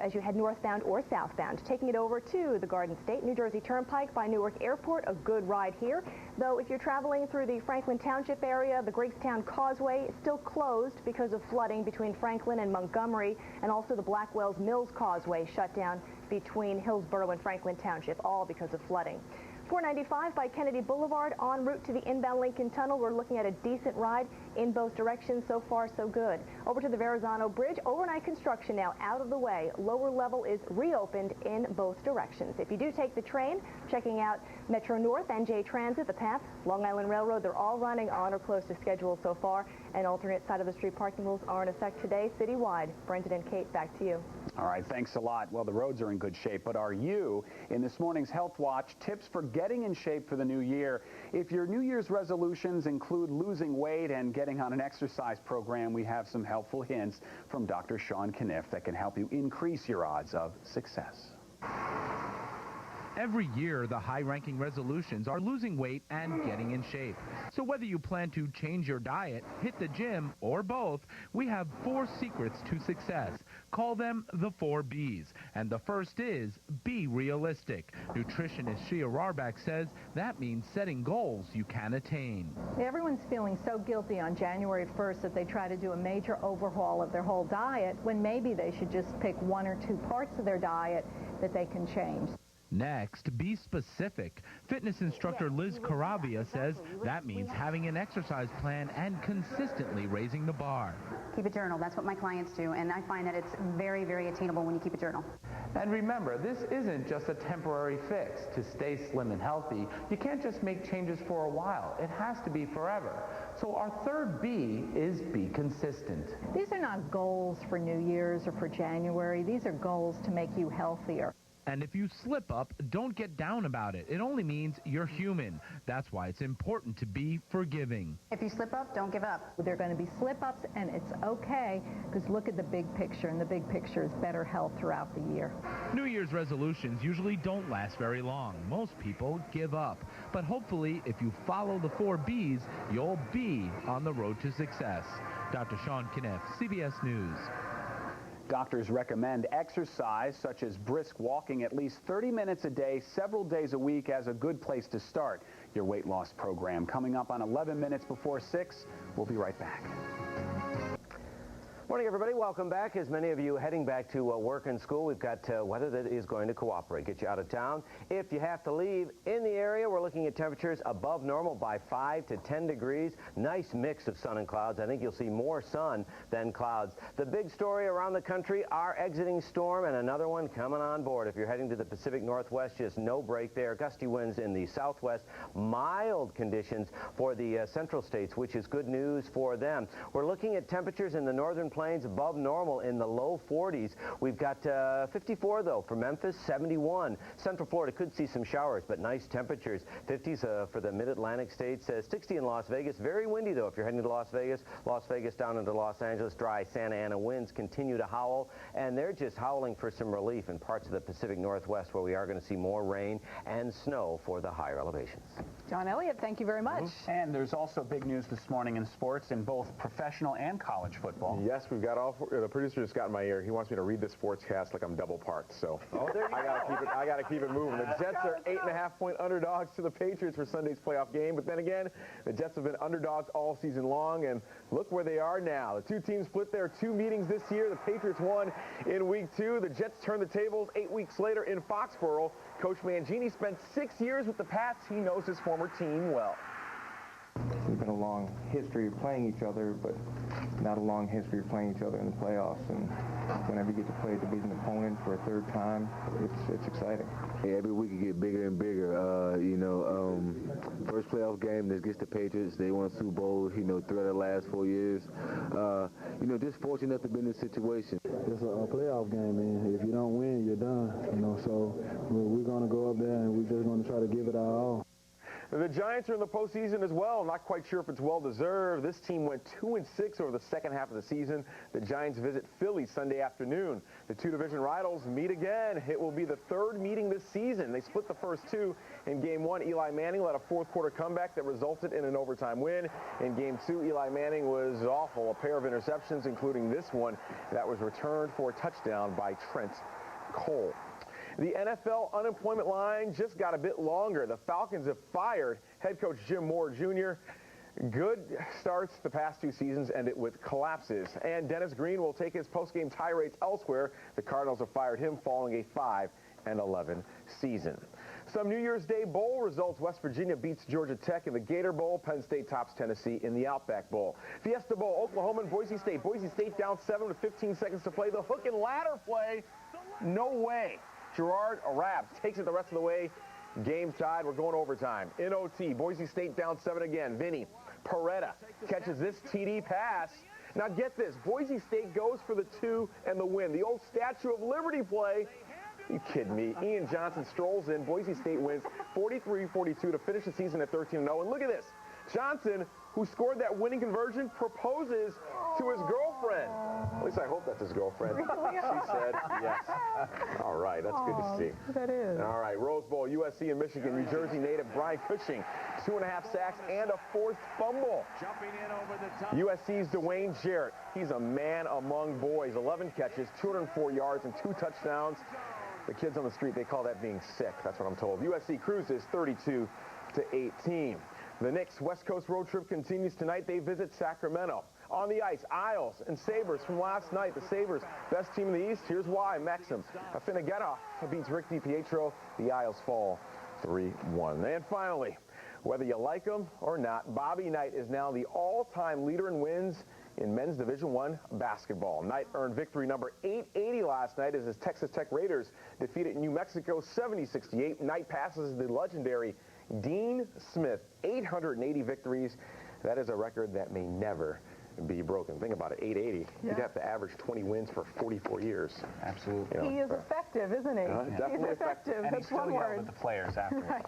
as you head northbound or southbound. Taking it over to the Garden State, New Jersey Turnpike by Newark Airport, a good ride here. Though if you're traveling through the Franklin Township area, the Greekstown Causeway is still closed because of flooding between Franklin and Montgomery, and also the Blackwells Mills Causeway shut down between Hillsborough and Franklin Township, all because of flooding. 495 by Kennedy Boulevard en route to the inbound Lincoln Tunnel. We're looking at a decent ride in both directions. So far, so good. Over to the Verrazano Bridge. Overnight construction now out of the way. Lower level is reopened in both directions. If you do take the train, checking out Metro North and J Transit, the PATH, Long Island Railroad, they're all running on or close to schedule so far. And alternate side of the street parking rules are in effect today citywide. Brendan and Kate, back to you. All right, thanks a lot. Well, the roads are in good shape, but are you? In this morning's Health Watch, tips for getting in shape for the new year. If your New Year's resolutions include losing weight and getting on an exercise program, we have some helpful hints from Dr. Sean Kniff that can help you increase your odds of success. Every year, the high-ranking resolutions are losing weight and getting in shape. So whether you plan to change your diet, hit the gym, or both, we have 4 secrets to success. Call them the 4 Bs. And the first is, be realistic. Nutritionist Shia Rarbach says that means setting goals you can attain. Everyone's feeling so guilty on January 1st that they try to do a major overhaul of their whole diet, when maybe they should just pick 1 or 2 parts of their diet that they can change. Next, be specific. Fitness instructor Liz Caravia says that means having an exercise plan and consistently raising the bar. Keep a journal. That's what my clients do, and I find that it's very, very attainable when you keep a journal. And remember, this isn't just a temporary fix. To stay slim and healthy, you can't just make changes for a while. It has to be forever. So our third B is be consistent. These are not goals for New Year's or for January. These are goals to make you healthier. And if you slip up, don't get down about it. It only means you're human. That's why it's important to be forgiving. If you slip up, don't give up. There are going to be slip-ups, and it's okay, because look at the big picture, and the big picture is better health throughout the year. New Year's resolutions usually don't last very long. Most people give up. But hopefully, if you follow the 4 Bs, you'll be on the road to success. Dr. Sean Kniff, CBS News. Doctors recommend exercise, such as brisk walking, at least 30 minutes a day, several days a week, as a good place to start your weight loss program. Coming up on 11 minutes before 6, we'll be right back. Morning, everybody. Welcome back. As many of you heading back to work and school, we've got weather that is going to cooperate, get you out of town. If you have to leave in the area, we're looking at temperatures above normal by 5 to 10 degrees. Nice mix of sun and clouds. I think you'll see more sun than clouds. The big story around the country, our exiting storm and another one coming on board. If you're heading to the Pacific Northwest, just no break there. Gusty winds in the southwest. Mild conditions for the central states, which is good news for them. We're looking at temperatures in the northern plains above normal in the low 40s. We've got 54, though, for Memphis, 71. Central Florida could see some showers, but nice temperatures. 50s for the mid-Atlantic states. 60 in Las Vegas. Very windy, though, if you're heading to Las Vegas down into Los Angeles. Dry Santa Ana winds continue to howl, and they're just howling for some relief in parts of the Pacific Northwest, where we are going to see more rain and snow for the higher elevations. John Elliot, thank you very much. And there's also big news this morning in sports in both professional and college football. Yes, we've got all. The producer just got in my ear. He wants me to read the sportscast like I'm double parked. So I got to keep it moving. The Jets are 8.5-point underdogs to the Patriots for Sunday's playoff game. But then again, the Jets have been underdogs all season long, and look where they are now. The two teams split their 2 meetings this year. The Patriots won in week 2. The Jets turned the tables 8 weeks later in Foxborough. Coach Mangini spent 6 years with the Pats. He knows his former team well. There's been a long history of playing each other, but not a long history of playing each other in the playoffs. And whenever you get to play a division opponent for a 3rd time, it's exciting. Yeah, every week it get bigger and bigger. First playoff game that gets the Patriots. They won a Super Bowl, 3 of the last 4 years. Just fortunate to be in this situation. It's a playoff game, man. If you don't win, you're done. So we're going to go up there and we're just going to try to give it our all. The Giants are in the postseason as well. Not quite sure if it's well-deserved. This team went 2-6 over the second half of the season. The Giants visit Philly Sunday afternoon. The 2 division rivals meet again. It will be the 3rd meeting this season. They split the first 2. In Game 1, Eli Manning led a 4th-quarter comeback that resulted in an overtime win. In Game 2, Eli Manning was awful. A pair of interceptions, including this one, that was returned for a touchdown by Trent Cole. The NFL unemployment line just got a bit longer. The Falcons have fired head coach Jim Moore Jr. Good starts the past 2 seasons ended with collapses. And Dennis Green will take his postgame tirades elsewhere. The Cardinals have fired him following a 5-11 season. Some New Year's Day Bowl results. West Virginia beats Georgia Tech in the Gator Bowl. Penn State tops Tennessee in the Outback Bowl. Fiesta Bowl, Oklahoma and Boise State. Boise State down 7 with 15 seconds to play. The hook and ladder play. No way. Gerard Arab takes it the rest of the way. Game's tied. We're going overtime. In OT, Boise State down 7 again. Vinny Peretta catches this TD pass. Now get this. Boise State goes for the 2 and the win. The old Statue of Liberty play. You kidding me? Ian Johnson strolls in. Boise State wins 43-42 to finish the season at 13-0. And look at this. Johnson, who scored that winning conversion, proposes to his girlfriend girlfriend. At least I hope that's his girlfriend. Really? She said yes. All right, that's good to see. That is. All right, Rose Bowl, USC and Michigan. New Jersey native Brian Cushing, 2.5 sacks and a 4th fumble. Jumping in over the top. USC's Dwayne Jarrett. He's a man among boys. 11 catches, 204 yards, and 2 touchdowns. The kids on the street, they call that being sick. That's what I'm told. USC cruises 32-18. The Knicks West Coast road trip continues tonight. They visit Sacramento. On the ice, Isles and Sabres from last night. The Sabres, best team in the East. Here's why. Maxim Afinogenov beats Rick DiPietro. The Isles fall 3-1. And finally, whether you like him or not, Bobby Knight is now the all-time leader in wins in men's Division I basketball. Knight earned victory number 880 last night as his Texas Tech Raiders defeated New Mexico 70-68. Knight passes the legendary Dean Smith, 880 victories. That is a record that may never be broken. Think about it, 880. Yeah. You'd have to average 20 wins for 44 years. Absolutely. You know, He is effective, isn't he? definitely He's effective. And That's he still one yelled word. at the players afterwards. Right.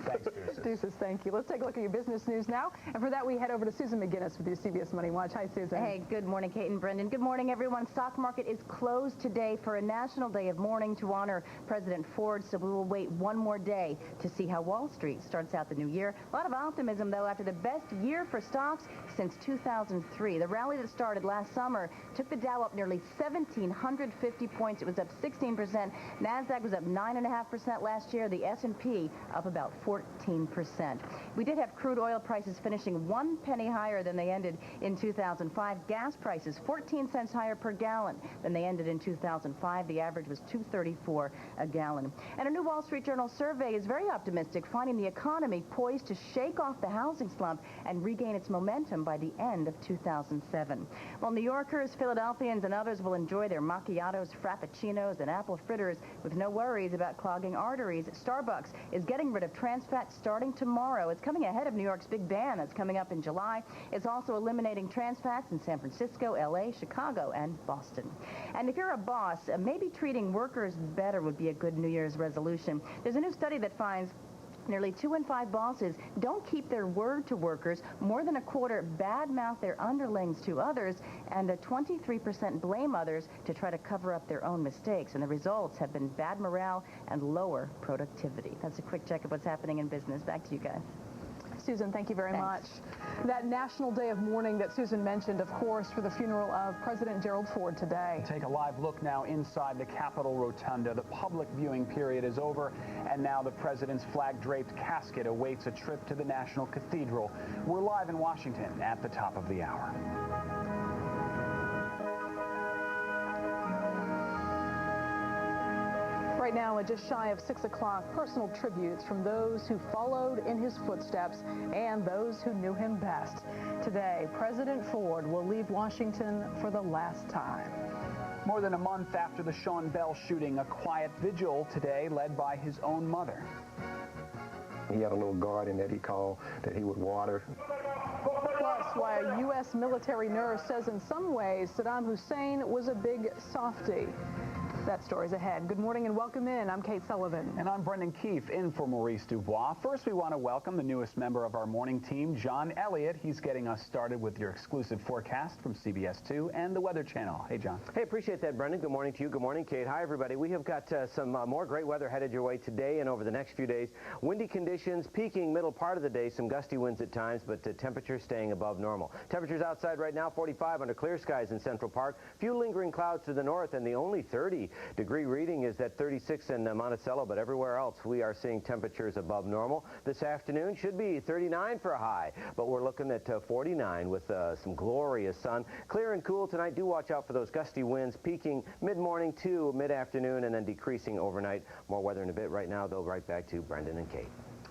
Thanks, Deuces. Deuces, thank you. Let's take a look at your business news now. And for that, we head over to Susan McGinnis with your CBS Money Watch. Hi, Susan. Hey, good morning, Kate and Brendan. Good morning, everyone. Stock market is closed today for a national day of mourning to honor President Ford, so we will wait one more day to see how Wall Street starts out the new year. A lot of optimism, though, after the best year for stocks since 2003. The rally that started last summer took the Dow up nearly 1,750 points. It was up 16%. NASDAQ was up 9.5% last year. The S&P up about 14%. We did have crude oil prices finishing 1 penny higher than they ended in 2005. Gas prices 14 cents higher per gallon than they ended in 2005. The average was $2.34 a gallon. And a new Wall Street Journal survey is very optimistic, finding the economy poised to shake off the housing slump and regain its momentum by the end of 2007. Well, New Yorkers, Philadelphians, and others will enjoy their macchiatos, frappuccinos, and apple fritters with no worries about clogging arteries. Starbucks is getting rid of trans fat starting tomorrow. It's coming ahead of New York's big ban that's coming up in July. It's also eliminating trans fats in San Francisco, LA, Chicago, and Boston. And if you're a boss, maybe treating workers better would be a good New Year's resolution. There's a new study that finds nearly 2 in 5 bosses don't keep their word to workers. More than a quarter badmouth their underlings to others, and 23% blame others to try to cover up their own mistakes. And the results have been bad morale and lower productivity. That's a quick check of what's happening in business. Back to you guys. Susan, thank you very much. That National Day of Mourning that Susan mentioned, of course, for the funeral of President Gerald Ford today. Take a live look now inside the Capitol Rotunda. The public viewing period is over, and now the president's flag-draped casket awaits a trip to the National Cathedral. We're live in Washington at the top of the hour. Right now, at just shy of 6 o'clock, personal tributes from those who followed in his footsteps and those who knew him best. Today, President Ford will leave Washington for the last time. More than a month after the Sean Bell shooting, a quiet vigil today led by his own mother. He had a little garden that he called that he would water. Plus, why a U.S. military nurse says in some ways Saddam Hussein was a big softie. That story's ahead. Good morning and welcome in. I'm Kate Sullivan. And I'm Brendan Keefe, in for Maurice Dubois. First, we want to welcome the newest member of our morning team, John Elliot. He's getting us started with your exclusive forecast from CBS 2 and the Weather Channel. Hey, John. Hey, appreciate that, Brendan. Good morning to you. Good morning, Kate. Hi, everybody. We have got some more great weather headed your way today and over the next few days. Windy conditions, peaking middle part of the day, some gusty winds at times, but temperatures staying above normal. Temperatures outside right now, 45 under clear skies in Central Park. Few lingering clouds to the north, and the only 30-degree reading is at 36 in Monticello, but everywhere else we are seeing temperatures above normal. This afternoon should be 39 for a high, but we're looking at 49 with some glorious sun. Clear and cool tonight. Do watch out for those gusty winds, peaking mid-morning to mid-afternoon and then decreasing overnight. More weather in a bit. Right now, though, right back to Brendan and Kate.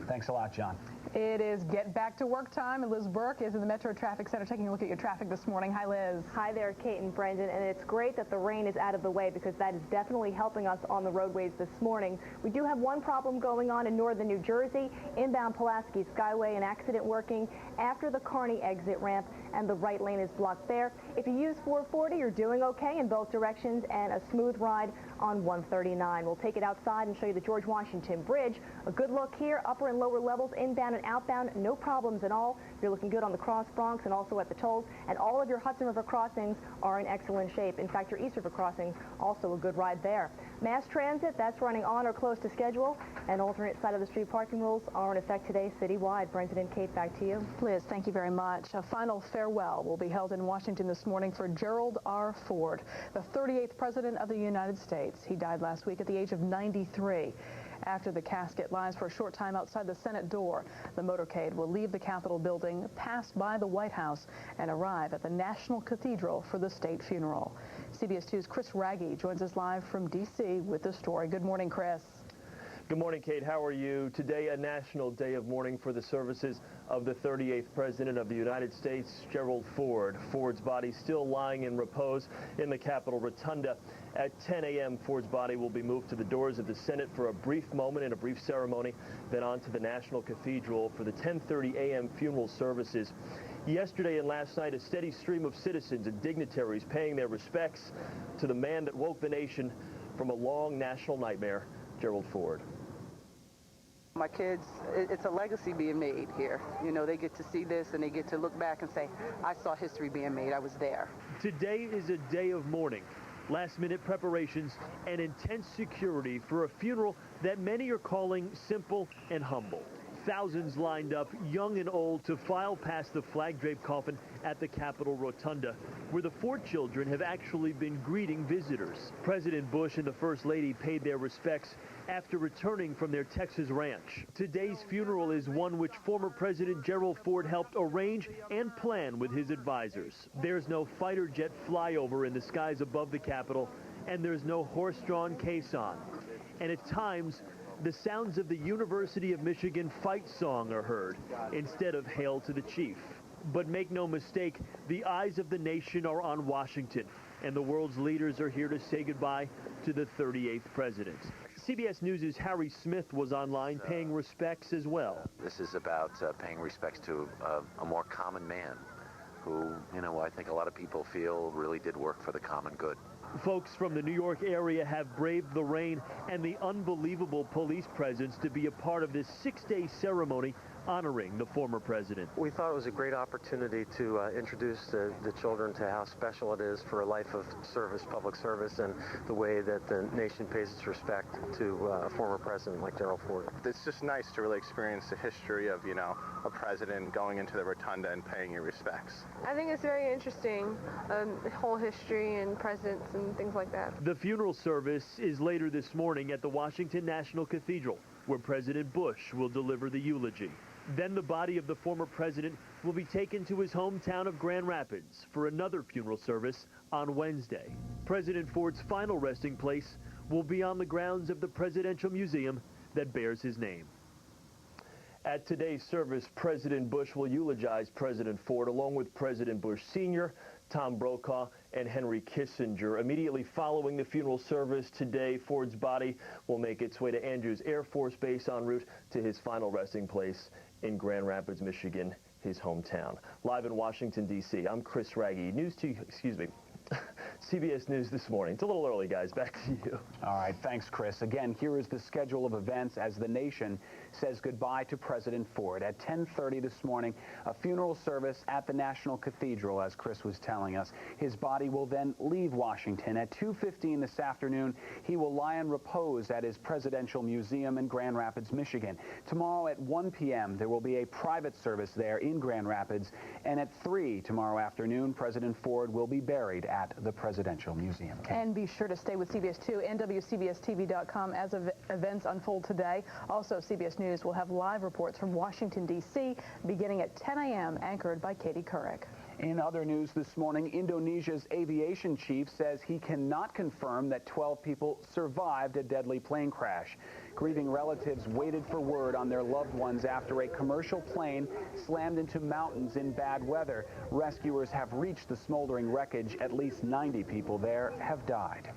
Thanks a lot, John. It is get back to work time, and Liz Burke is in the Metro Traffic Center taking a look at your traffic this morning. Hi, Liz. Hi there, Kate and Brendan, and it's great that the rain is out of the way because that is definitely helping us on the roadways this morning. We do have one problem going on in northern New Jersey, inbound Pulaski Skyway, an accident working after the Kearney exit ramp, and the right lane is blocked there. If you use 440, you're doing okay in both directions, and a smooth ride on 139. We'll take it outside and show you the George Washington Bridge. A good look here, upper and lower levels inbound at and outbound, no problems at all. You're looking good on the Cross Bronx and also at the tolls, and all of your Hudson River crossings are in excellent shape. In fact, your East River crossing, also a good ride there. Mass transit, that's running on or close to schedule, and alternate side of the street parking rules are in effect today citywide. Brendan and Kate, back to you. Liz, thank you very much. A final farewell will be held in Washington this morning for Gerald R. Ford, the 38th President of the United States. He died last week at the age of 93. After the casket lies for a short time outside the Senate door, the motorcade will leave the Capitol building, pass by the White House, and arrive at the National Cathedral for the state funeral. CBS 2's Chris Raggi joins us live from D.C. with the story. Good morning, Chris. Good morning, Kate. How are you? Today, a national day of mourning for the services of the 38th President of the United States, Gerald Ford. Ford's body still lying in repose in the Capitol Rotunda. At 10 a.m., Ford's body will be moved to the doors of the Senate for a brief moment and a brief ceremony, then on to the National Cathedral for the 10:30 a.m. funeral services. Yesterday and last night, a steady stream of citizens and dignitaries paying their respects to the man that woke the nation from a long national nightmare, Gerald Ford. My kids, it's a legacy being made here. You know, they get to see this and they get to look back and say, I saw history being made. I was there. Today is a day of mourning, last-minute preparations, and intense security for a funeral that many are calling simple and humble. Thousands lined up, young and old, to file past the flag-draped coffin at the Capitol Rotunda, where the Ford children have actually been greeting visitors. President Bush and the First Lady paid their respects after returning from their Texas ranch. Today's funeral is one which former President Gerald Ford helped arrange and plan with his advisors. There's no fighter jet flyover in the skies above the Capitol, and there's no horse-drawn caisson. And at times, the sounds of the University of Michigan fight song are heard instead of Hail to the Chief. But make no mistake, the eyes of the nation are on Washington, and the world's leaders are here to say goodbye to the 38th president. CBS News' Harry Smith was online paying respects as well. This is about paying respects to a more common man who, I think a lot of people feel really did work for the common good. Folks from the New York area have braved the rain and the unbelievable police presence to be a part of this 6-day ceremony honoring the former president. We thought it was a great opportunity to introduce the children to how special it is for a life of service, public service, and the way that the nation pays its respect to a former president like Gerald Ford. It's just nice to really experience the history of, a president going into the rotunda and paying your respects. I think it's very interesting, the whole history and presidents and things like that. The funeral service is later this morning at the Washington National Cathedral, where President Bush will deliver the eulogy. Then the body of the former president will be taken to his hometown of Grand Rapids for another funeral service on Wednesday. President Ford's final resting place will be on the grounds of the Presidential Museum that bears his name. At today's service, President Bush will eulogize President Ford along with President Bush Sr., Tom Brokaw, and Henry Kissinger. Immediately following the funeral service today, Ford's body will make its way to Andrews Air Force Base en route to his final resting place in Grand Rapids, Michigan, his hometown. Live in Washington, D.C., I'm Chris Raggi. CBS News this morning. It's a little early, guys. Back to you. All right. Thanks, Chris. Again, here is the schedule of events as the nation says goodbye to President Ford. At 10:30 this morning, a funeral service at the National Cathedral, as Chris was telling us. His body will then leave Washington. At 2:15 this afternoon, he will lie in repose at his Presidential Museum in Grand Rapids, Michigan. Tomorrow at 1 p.m., there will be a private service there in Grand Rapids. And at 3 tomorrow afternoon, President Ford will be buried at the Presidential Museum. And be sure to stay with CBS 2 and WCBS-TV.com as events unfold today. Also, CBS News will have live reports from Washington, D.C. beginning at 10 a.m. anchored by Katie Couric. In other news this morning, Indonesia's aviation chief says he cannot confirm that 12 people survived a deadly plane crash. Grieving relatives waited for word on their loved ones after a commercial plane slammed into mountains in bad weather. Rescuers have reached the smoldering wreckage. At least 90 people there have died.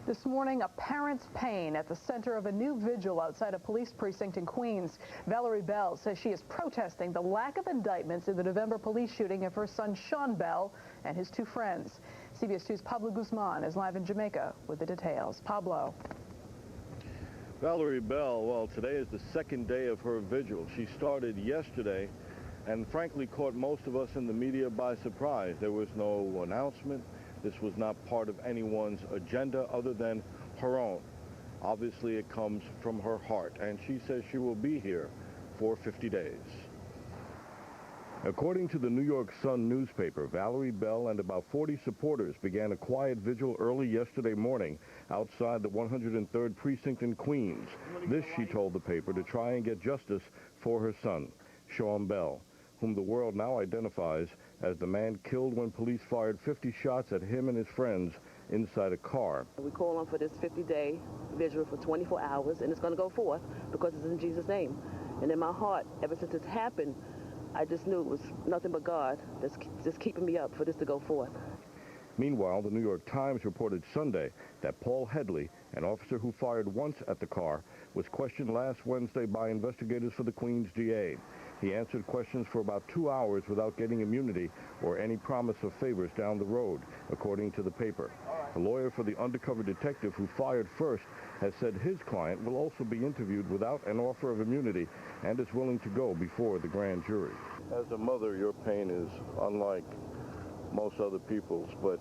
This morning, a parent's pain at the center of a new vigil outside a police precinct in Queens. Valerie Bell says she is protesting the lack of indictments in the November police shooting of her son Sean Bell and his 2 friends. CBS 2's Pablo Guzman is live in Jamaica with the details. Pablo. Valerie Bell, well, today is the second day of her vigil. She started yesterday and frankly caught most of us in the media by surprise. There was no announcement. This was not part of anyone's agenda other than her own. Obviously, it comes from her heart, and she says she will be here for 50 days. According to the New York Sun newspaper, Valerie Bell and about 40 supporters began a quiet vigil early yesterday morning outside the 103rd Precinct in Queens. This, she told the paper, to try and get justice for her son, Sean Bell, whom the world now identifies as the man killed when police fired 50 shots at him and his friends inside a car. We call on for this 50-day vigil for 24 hours, and it's going to go forth because it's in Jesus' name. And in my heart, ever since it's happened, I just knew it was nothing but God that's just keeping me up for this to go forth. Meanwhile, the New York Times reported Sunday that Paul Headley, an officer who fired once at the car, was questioned last Wednesday by investigators for the Queens DA. He answered questions for about 2 hours without getting immunity or any promise of favors down the road, according to the paper. A lawyer for the undercover detective who fired first has said his client will also be interviewed without an offer of immunity and is willing to go before the grand jury. As a mother, your pain is unlike most other people's, but,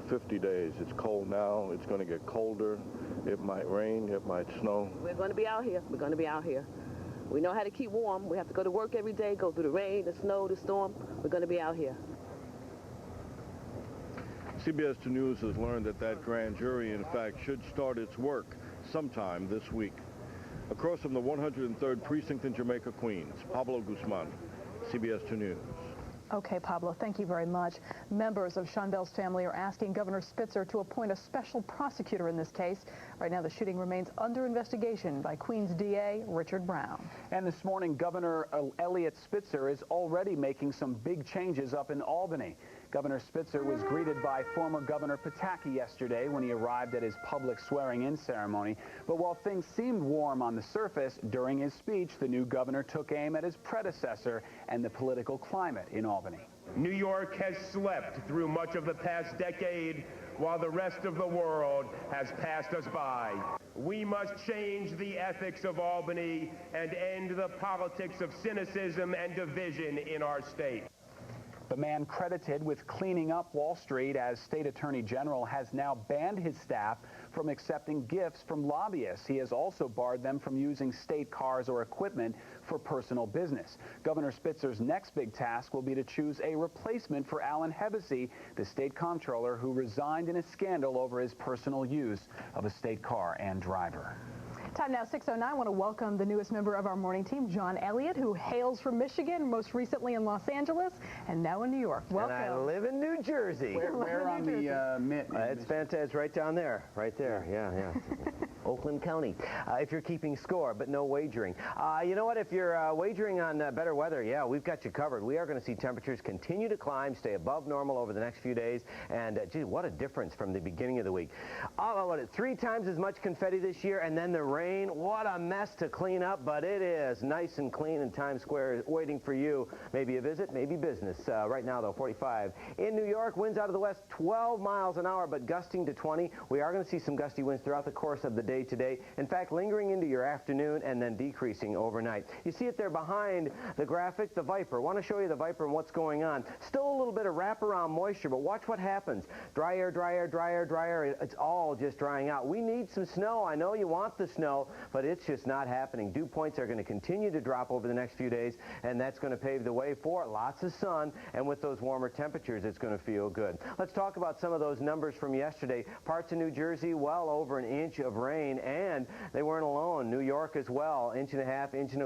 50 days. It's cold now. It's going to get colder. It might rain. It might snow. We're going to be out here. We're going to be out here. We know how to keep warm. We have to go to work every day, go through the rain, the snow, the storm. We're going to be out here. CBS 2 News has learned that grand jury, in fact, should start its work sometime this week. Across from the 103rd Precinct in Jamaica, Queens, Pablo Guzman, CBS 2 News. Okay, Pablo, thank you very much. Members of Sean Bell's family are asking Governor Spitzer to appoint a special prosecutor in this case. Right now, the shooting remains under investigation by Queens DA Richard Brown. And this morning, Governor Elliot Spitzer is already making some big changes up in Albany. Governor Spitzer was greeted by former Governor Pataki yesterday when he arrived at his public swearing-in ceremony. But while things seemed warm on the surface, during his speech, the new governor took aim at his predecessor and the political climate in Albany. New York has slept through much of the past decade while the rest of the world has passed us by. We must change the ethics of Albany and end the politics of cynicism and division in our state. The man credited with cleaning up Wall Street as State Attorney General has now banned his staff from accepting gifts from lobbyists. He has also barred them from using state cars or equipment for personal business. Governor Spitzer's next big task will be to choose a replacement for Alan Hevesy, the state comptroller who resigned in a scandal over his personal use of a state car and driver. Time now 6:09. I want to welcome the newest member of our morning team, John Elliot, who hails from Michigan, most recently in Los Angeles, and now in New York. Welcome. And I live in New Jersey. Where on the mid? It's fantastic. It's right down there. Right there. Yeah. Oakland County. If you're keeping score, but no wagering. You know what? If you're wagering on better weather, yeah, we've got you covered. We are going to see temperatures continue to climb, stay above normal over the next few days, and gee, what a difference from the beginning of the week. 3 times as much confetti this year, and then the rain. What a mess to clean up, but it is nice and clean, and Times Square is waiting for you. Maybe a visit, maybe business. Right now, though, 45. In New York, winds out of the west, 12 miles an hour, but gusting to 20. We are going to see some gusty winds throughout the course of the day today. In fact, lingering into your afternoon and then decreasing overnight. You see it there behind the graphic, the Viper. I want to show you the Viper and what's going on. Still a little bit of wraparound moisture, but watch what happens. Dry air, dry air, dry air, dry air. It's all just drying out. We need some snow. I know you want the snow, but it's just not happening. Dew points are going to continue to drop over the next few days, and that's going to pave the way for lots of sun, and with those warmer temperatures, it's going to feel good. Let's talk about some of those numbers from yesterday. Parts of New Jersey, well over an inch of rain, and they weren't alone. New York as well, 1.5 inches, 1.25 inches.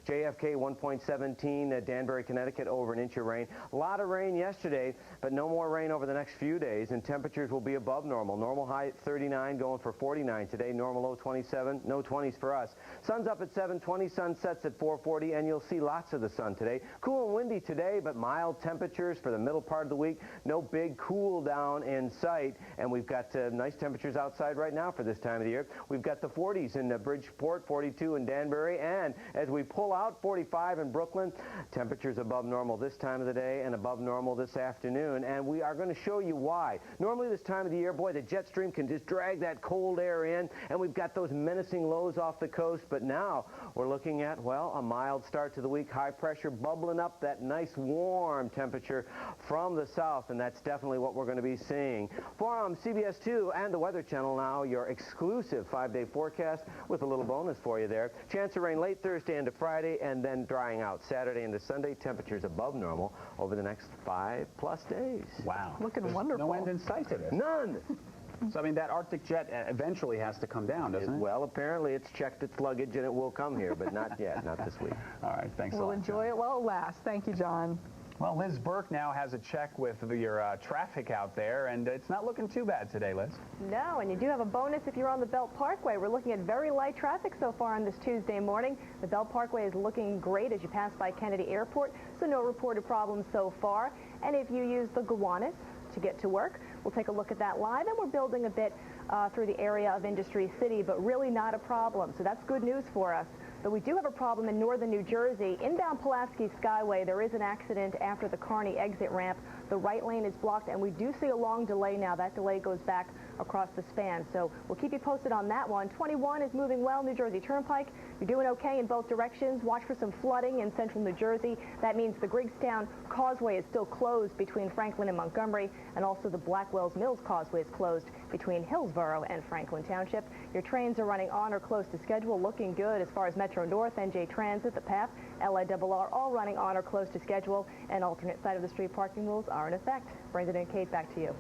JFK, 1.17. Danbury, Connecticut, over an inch of rain. A lot of rain yesterday, but no more rain over the next few days, and temperatures will be above normal. Normal high at 39, going for 49 today. Normal low 27, no 20s for us. Sun's up at 7:20, sun sets at 4:40, and you'll see lots of the sun today. Cool and windy today, but mild temperatures for the middle part of the week. No big cool down in sight, and we've got nice temperatures outside right now for this time of the year. here. We've got the 40s in Bridgeport, 42 in Danbury, and as we pull out, 45 in Brooklyn. Temperatures above normal this time of the day and above normal this afternoon, and we are going to show you why. Normally this time of the year, boy, the jet stream can just drag that cold air in, and we've got those menacing lows off the coast, but now we're looking at, well, a mild start to the week. High pressure bubbling up that nice warm temperature from the south, and that's definitely what we're going to be seeing. From CBS 2 and the Weather Channel now, your exclusive 5-day forecast with a little bonus for you there. Chance of rain late Thursday into Friday, and then drying out Saturday into Sunday. Temperatures above normal over the next 5+ days. Wow. Looking wonderful. No end in sight to this. None. So, I mean, that Arctic jet eventually has to come down, doesn't it? Well, apparently it's checked its luggage and it will come here, but not yet, not this week. All right, thanks a lot. We'll enjoy it while it lasts. Thank you, John. Well, Liz Burke now has a check with your traffic out there, and it's not looking too bad today, Liz. No, and you do have a bonus if you're on the Belt Parkway. We're looking at very light traffic so far on this Tuesday morning. The Belt Parkway is looking great as you pass by Kennedy Airport, so no reported problems so far. And if you use the Gowanus to get to work, we'll take a look at that live, and we're building a bit through the area of Industry City, but really not a problem. So that's good news for us. But we do have a problem in northern New Jersey. Inbound Pulaski Skyway, there is an accident after the Kearney exit ramp. The right lane is blocked, and we do see a long delay now. That delay goes back across the span. So we'll keep you posted on that one. 21 is moving well, New Jersey Turnpike. You're doing okay in both directions. Watch for some flooding in central New Jersey. That means the Griggstown Causeway is still closed between Franklin and Montgomery, and also the Blackwells Mills Causeway is closed between Hillsborough and Franklin Township. Your trains are running on or close to schedule, looking good as far as Metro North, NJ Transit, the PATH, LIRR, all running on or close to schedule, and alternate side of the street parking rules are in effect. Brendan and Kate, back to you.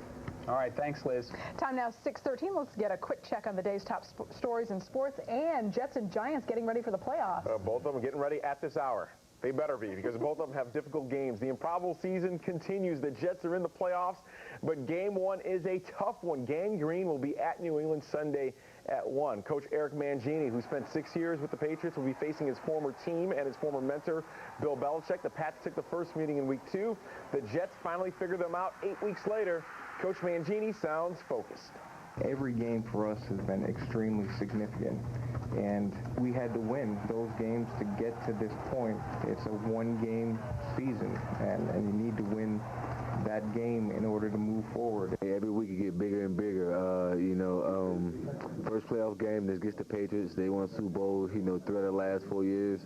All right, thanks, Liz. Time now, 6:13. Let's get a quick check on the day's top stories in sports, and Jets and Giants getting ready for the playoffs. Both of them getting ready at this hour. They better be, because both of them have difficult games. The improbable season continues. The Jets are in the playoffs, but game one is a tough one. Gang Green will be at New England Sunday at 1. Coach Eric Mangini, who spent 6 years with the Patriots, will be facing his former team and his former mentor, Bill Belichick. The Pats took the first meeting in week 2. The Jets finally figured them out 8 weeks later. Coach Mangini sounds focused. Every game for us has been extremely significant, and we had to win those games to get to this point. It's a one-game season, and you need to win that game in order to move forward. Every week you get bigger and bigger. First playoff game against the Patriots, they won Super Bowl, throughout the last 4 years.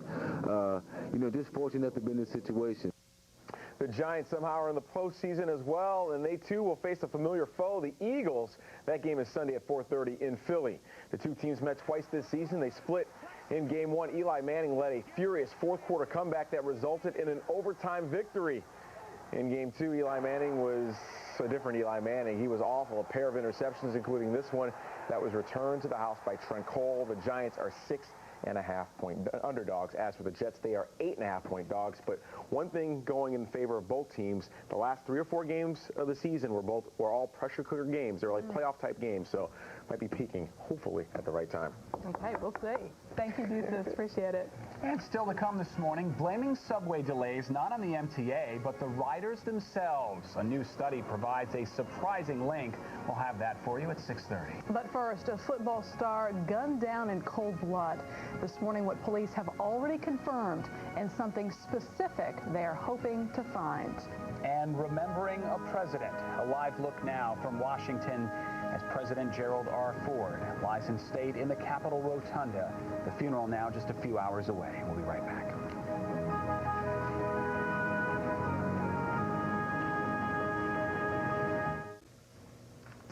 Just fortunate enough to be in this situation. The Giants somehow are in the postseason as well, and they too will face a familiar foe, the Eagles. That game is Sunday at 4:30 in Philly. The two teams met twice this season. They split in game one. Eli Manning led a furious fourth-quarter comeback that resulted in an overtime victory. In game two, Eli Manning was a different Eli Manning. He was awful. A pair of interceptions, including this one that was returned to the house by Trent Cole. The Giants are 6.5-point underdogs. As for the Jets, they are 8.5-point dogs. But one thing going in favor of both teams, the last 3 or 4 games of the season were all pressure cooker games. They're like playoff type games, so might be peaking, hopefully, at the right time. Okay, we'll see. Thank you, Jesus. Appreciate it. And still to come this morning, blaming subway delays not on the MTA, but the riders themselves. A new study provides a surprising link. We'll have that for you at 6:30. But first, a football star gunned down in cold blood. This morning, what police have already confirmed, and something specific they are hoping to find. And remembering a president. A live look now from Washington as President Gerald R. Ford lies in state in the Capitol Rotunda. The funeral now just a few hours away. We'll be right back.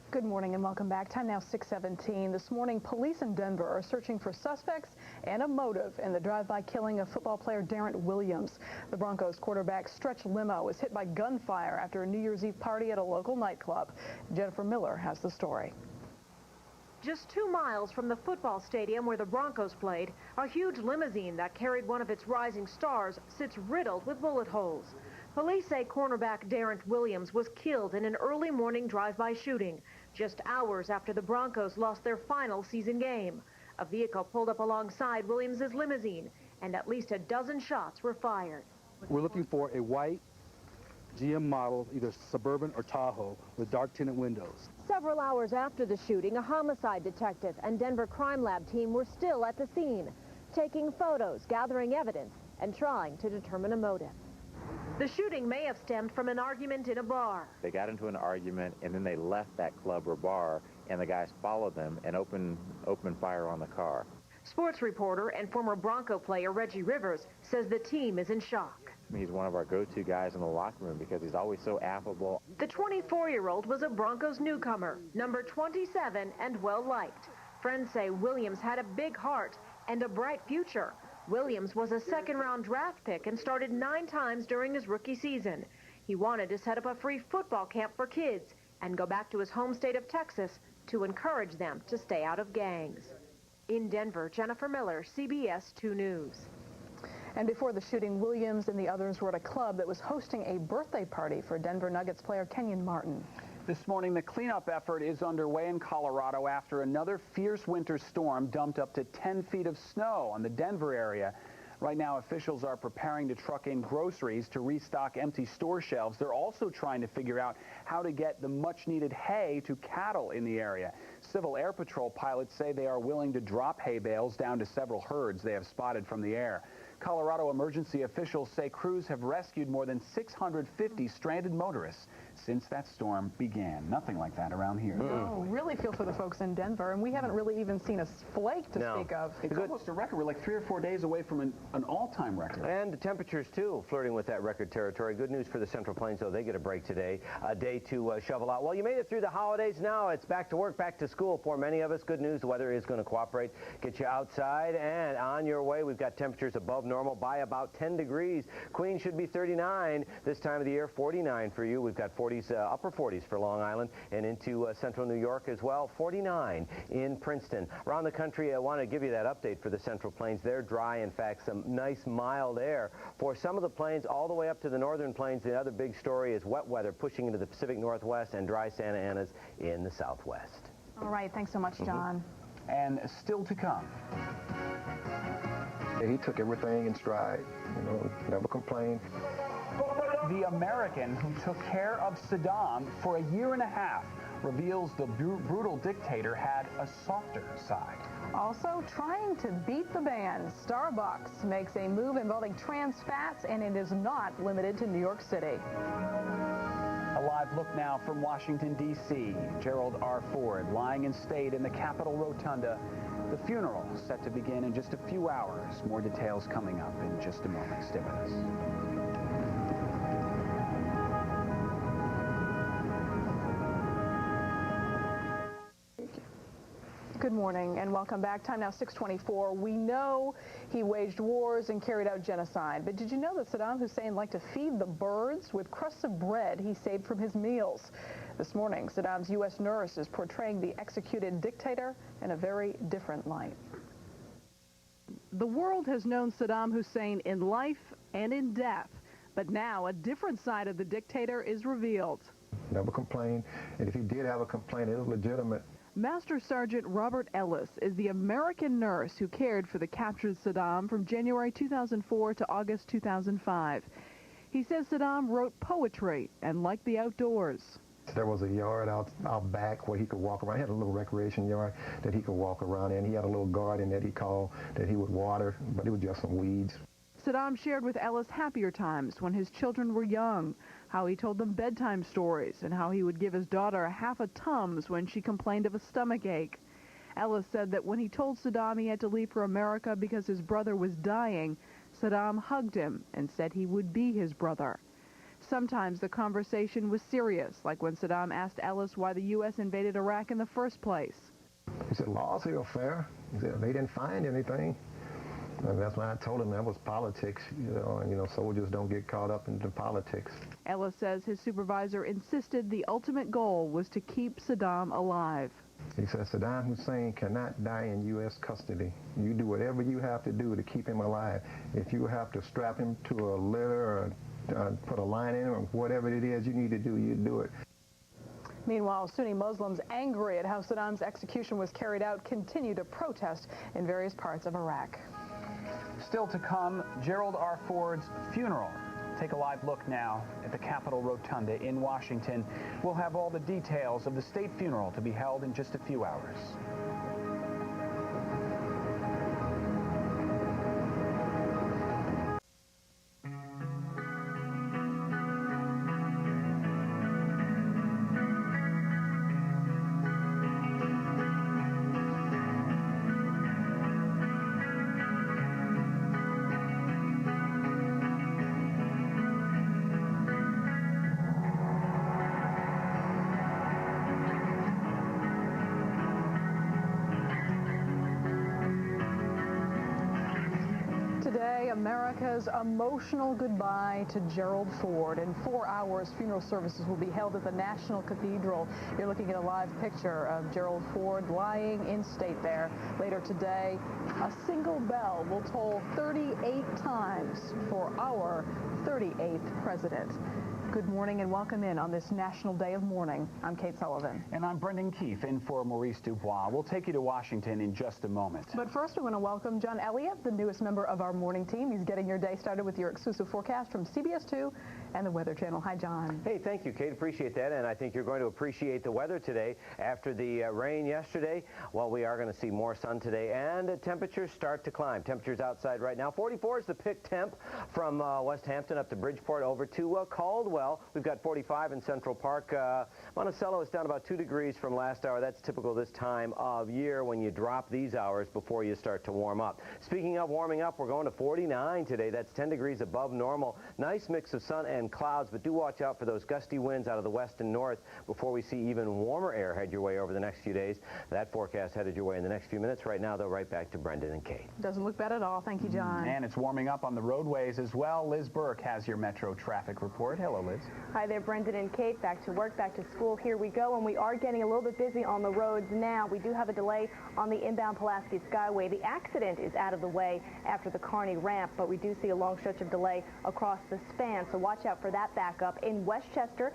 Good morning and welcome back. Time now 6:17. This morning, police in Denver are searching for suspects and a motive in the drive-by killing of football player Darrent Williams. The Broncos quarterback's stretch limo was hit by gunfire after a New Year's Eve party at a local nightclub. Jennifer Miller has the story. Just 2 miles from the football stadium where the Broncos played, a huge limousine that carried one of its rising stars sits riddled with bullet holes. Police say cornerback Darrent Williams was killed in an early morning drive-by shooting, just hours after the Broncos lost their final season game. A vehicle pulled up alongside Williams's limousine, and at least a dozen shots were fired. We're looking for a white GM model, either Suburban or Tahoe, with dark tinted windows. Several hours after the shooting, a homicide detective and Denver Crime Lab team were still at the scene, taking photos, gathering evidence, and trying to determine a motive. The shooting may have stemmed from an argument in a bar. They got into an argument, and then they left that club or bar, and the guys followed them and opened fire on the car. Sports reporter and former Bronco player Reggie Rivers says the team is in shock. He's one of our go-to guys in the locker room because he's always so affable. The 24-year-old was a Broncos newcomer, number 27 and well-liked. Friends say Williams had a big heart and a bright future. Williams was a second-round draft pick and started 9 times during his rookie season. He wanted to set up a free football camp for kids and go back to his home state of Texas to encourage them to stay out of gangs. In Denver, Jennifer Miller, CBS 2 News. And before the shooting, Williams and the others were at a club that was hosting a birthday party for Denver Nuggets player Kenyon Martin. This morning, the cleanup effort is underway in Colorado after another fierce winter storm dumped up to 10 feet of snow on the Denver area. Right now, officials are preparing to truck in groceries to restock empty store shelves. They're also trying to figure out how to get the much-needed hay to cattle in the area. Civil Air Patrol pilots say they are willing to drop hay bales down to several herds they have spotted from the air. Colorado emergency officials say crews have rescued more than 650 stranded motorists since that storm began. Nothing like that around here. No, really feel for the folks in Denver, and we haven't really even seen a flake to speak of. It's almost a record. We're like 3 or 4 days away from an all-time record. And the temperatures, too, flirting with that record territory. Good news for the Central Plains, though. They get a break today, a day to shovel out. Well, you made it through the holidays. Now it's back to work, back to school for many of us. Good news, the weather is going to cooperate, get you outside and on your way. We've got temperatures above normal by about 10 degrees. Queens should be 39 this time of the year, 49 for you. We've got 40s, upper 40s for Long Island and into central New York as well. 49 in Princeton. Around the country, I want to give you that update for the Central Plains. They're dry. In fact, some nice mild air for some of the plains all the way up to the northern plains. The other big story is wet weather pushing into the Pacific Northwest and dry Santa Anas in the southwest. All right. Thanks so much, John. And still to come. He took everything in stride, never complained. The American who took care of Saddam for a year and a half reveals the brutal dictator had a softer side. Also, trying to beat the ban, Starbucks makes a move involving trans fats, and it is not limited to New York City. A live look now from Washington, D.C. Gerald R. Ford lying in state in the Capitol Rotunda. The funeral set to begin in just a few hours. More details coming up in just a moment. Stay with us. Good morning and welcome back. Time now 6:24. We know he waged wars and carried out genocide, but did you know that Saddam Hussein liked to feed the birds with crusts of bread he saved from his meals? This morning, Saddam's U.S. nurse is portraying the executed dictator in a very different light. The world has known Saddam Hussein in life and in death, but now a different side of the dictator is revealed. Never complained, and if he did have a complaint, it was legitimate. Master Sergeant Robert Ellis is the American nurse who cared for the captured Saddam from January 2004 to August 2005. He says Saddam wrote poetry and liked the outdoors. There was a yard out back where he could walk around. He had a little recreation yard that he could walk around in. He had a little garden that he would water, but it was just some weeds. Saddam shared with Ellis happier times when his children were young, how he told them bedtime stories, and how he would give his daughter half a Tums when she complained of a stomach ache. Ellis said that when he told Saddam he had to leave for America because his brother was dying, Saddam hugged him and said he would be his brother. Sometimes the conversation was serious, like when Saddam asked Ellis why the U.S. invaded Iraq in the first place. He said, laws here are fair. He said, they didn't find anything. And that's why I told him that was politics, and soldiers don't get caught up into politics. Ellis says his supervisor insisted the ultimate goal was to keep Saddam alive. He says Saddam Hussein cannot die in U.S. custody. You do whatever you have to do to keep him alive. If you have to strap him to a litter or put a line in him or whatever it is you need to do, you do it. Meanwhile, Sunni Muslims angry at how Saddam's execution was carried out continue to protest in various parts of Iraq. Still to come, Gerald R. Ford's funeral take a live look now at the Capitol Rotunda in Washington. We'll have all the details of the state funeral to be held in just a few hours. Today, America's emotional goodbye to Gerald Ford. In 4 hours, funeral services will be held at the National Cathedral. You're looking at a live picture of Gerald Ford lying in state there. Later today, a single bell will toll 38 times for our 38th president. Good morning and welcome in on this National Day of Mourning. I'm Kate Sullivan. And I'm Brendan Keefe, in for Maurice Dubois. We'll take you to Washington in just a moment. But first, we want to welcome John Elliot, the newest member of our morning team. He's getting your day started with your exclusive forecast from CBS 2 and the Weather Channel. Hi, John. Hey, thank you, Kate. Appreciate that. And I think you're going to appreciate the weather today. After the rain yesterday, well, we are going to see more sun today, and temperatures start to climb. Temperatures outside right now. 44 is the pick temp from West Hampton up to Bridgeport over to Caldwell. We've got 45 in Central Park. Monticello is down about 2 degrees from last hour. That's typical this time of year when you drop these hours before you start to warm up. Speaking of warming up, we're going to 49 today. That's 10 degrees above normal. Nice mix of sun and clouds, but do watch out for those gusty winds out of the west and north before we see even warmer air head your way over the next few days. That forecast headed your way in the next few minutes. Right now, though, right back to Brendan and Kate. Doesn't look bad at all. Thank you, John. And it's warming up on the roadways as well. Liz Burke has your Metro traffic report. Hello, Liz. Hi there, Brendan and Kate. Back to work, back to school. Here we go, and we are getting a little bit busy on the roads now. We do have a delay on the inbound Pulaski Skyway. The accident is out of the way after the Kearney ramp, but we do see a long stretch of delay across the span, so watch out for that backup. In Westchester,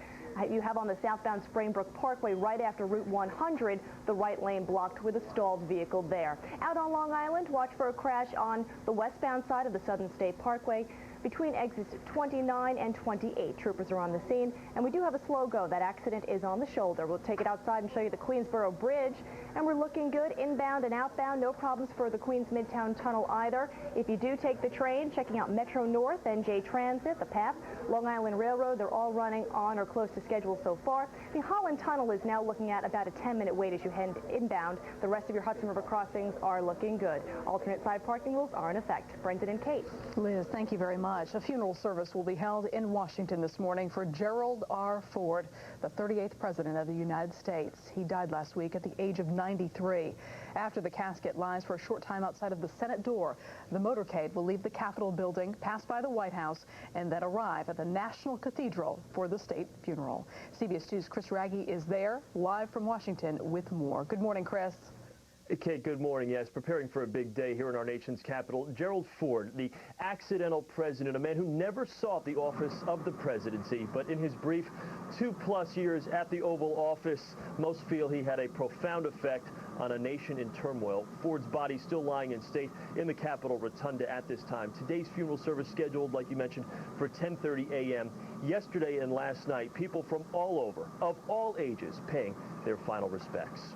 you have on the southbound Springbrook Parkway right after Route 100, the right lane blocked with a stalled vehicle there. Out on Long Island, watch for a crash on the westbound side of the Southern State Parkway between exits 29 and 28. Troopers are on the scene, and we do have a slow go. That accident is on the shoulder. We'll take it outside and show you the Queensboro Bridge, and we're looking good inbound and outbound. No problems for the Queens Midtown Tunnel either. If you do take the train, checking out Metro North, NJ Transit, the PATH, Long Island Railroad, they're all running on or close to schedule so far. The Holland Tunnel is now looking at about a 10-minute wait as you head inbound. The rest of your Hudson River crossings are looking good. Alternate side parking rules are in effect. Brendan and Kate. Liz, thank you very much. A funeral service will be held in Washington this morning for Gerald R. Ford, the 38th President of the United States. He died last week at the age of 93. After the casket lies for a short time outside of the Senate door, the motorcade will leave the Capitol building, pass by the White House, and then arrive at the National Cathedral for the state funeral. CBS 2's Chris Raggi is there, live from Washington, with more. Good morning, Chris. Kate, good morning. Yes, preparing for a big day here in our nation's capital. Gerald Ford, the accidental president, a man who never sought the office of the presidency, but in his brief 2+ years at the Oval Office, most feel he had a profound effect on a nation in turmoil. Ford's body still lying in state in the Capitol Rotunda at this time. Today's funeral service scheduled, like you mentioned, for 10:30 a.m. Yesterday and last night, people from all over, of all ages, paying their final respects.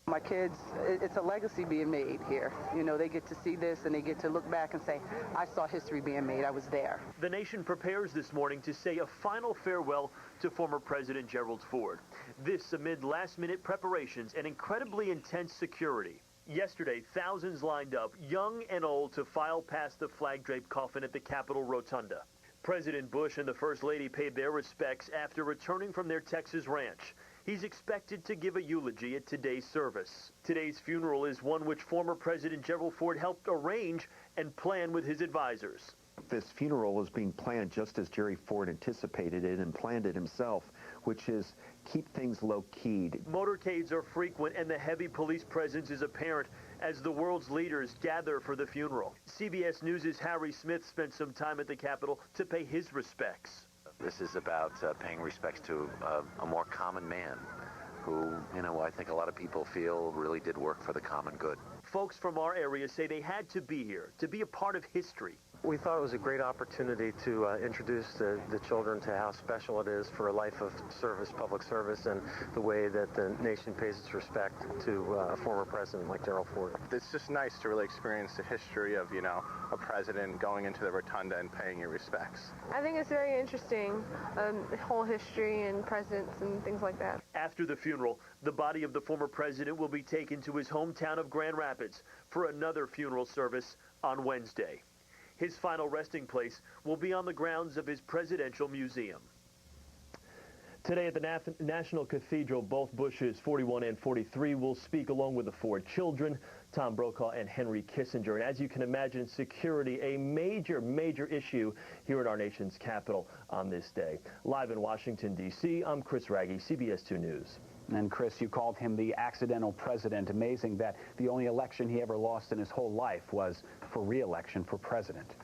My kids, it's a legacy being made here. You know, they get to see this and they get to look back and say, I saw history being made. I was there. The nation prepares this morning to say a final farewell to former President Gerald Ford. This amid last-minute preparations and incredibly intense security. Yesterday, thousands lined up, young and old, to file past the flag-draped coffin at the Capitol Rotunda. President Bush and the First Lady paid their respects after returning from their Texas ranch. He's expected to give a eulogy at today's service. Today's funeral is one which former President Gerald Ford helped arrange and plan with his advisors. This funeral is being planned just as Jerry Ford anticipated it and planned it himself, which is keep things low-keyed. Motorcades are frequent and the heavy police presence is apparent as the world's leaders gather for the funeral. CBS News' Harry Smith spent some time at the Capitol to pay his respects. This is about paying respects to a more common man who, I think a lot of people feel really did work for the common good. folks from our area say they had to be here, to be a part of history. We thought it was a great opportunity to introduce the children to how special it is for a life of service, public service, and the way that the nation pays its respect to a former president like Gerald Ford. It's just nice to really experience the history of, you know, a president going into the rotunda and paying your respects. I think it's very interesting, the whole history and presidents and things like that. After the funeral, the body of the former president will be taken to his hometown of Grand Rapids for another funeral service on Wednesday. His final resting place will be on the grounds of his presidential museum. Today at the National Cathedral, both Bushes, 41 and 43, will speak along with the Ford children, Tom Brokaw and Henry Kissinger. And as you can imagine, security, a major, major issue here at our nation's capital on this day. Live in Washington, D.C., I'm Chris Raggi, CBS 2 News. And Chris, you called him the accidental president. Amazing that the only election he ever lost in his whole life was for re-election for president.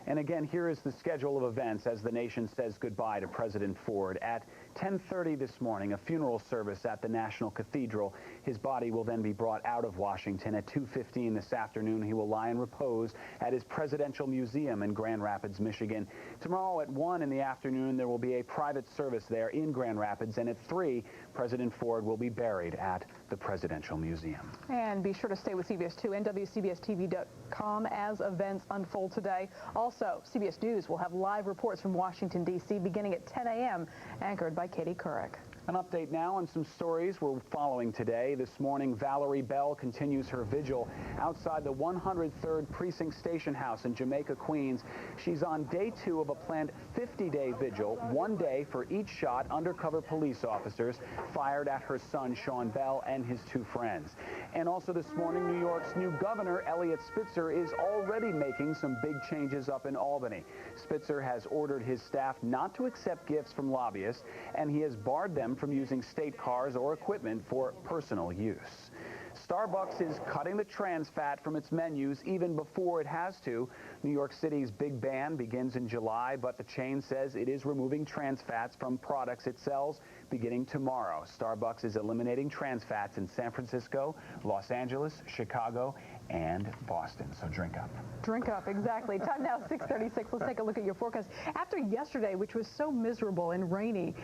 And again, here is the schedule of events as the nation says goodbye to President Ford. At 10:30 this morning, a funeral service at the National Cathedral. His body will then be brought out of Washington. At 2:15 this afternoon, he will lie in repose at his presidential museum in Grand Rapids, Michigan. Tomorrow at 1 in the afternoon, there will be a private service there in Grand Rapids. And at 3, President Ford will be buried at the Presidential Museum. And be sure to stay with CBS 2 and WCBS-TV.com as events unfold today. Also, CBS News will have live reports from Washington, D.C. beginning at 10 a.m., anchored by Katie Couric. An update now on some stories we're following today. This morning, Valerie Bell continues her vigil outside the 103rd Precinct Station House in Jamaica, Queens. She's on day 2 of a planned 50-day vigil, 1 day for each shot undercover police officers fired at her son, Sean Bell, and his 2 friends. And also this morning, New York's new governor, Elliot Spitzer, is already making some big changes up in Albany. Spitzer has ordered his staff not to accept gifts from lobbyists, and he has barred them from using state cars or equipment for personal use. Starbucks is cutting the trans fat from its menus even before it has to. New York City's big ban begins in July, but the chain says it is removing trans fats from products it sells beginning tomorrow. Starbucks is eliminating trans fats in San Francisco, Los Angeles, Chicago, and Boston. So drink up. Drink up, exactly. Time now 6:36. Let's take a look at your forecast. After yesterday, which was so miserable and rainy,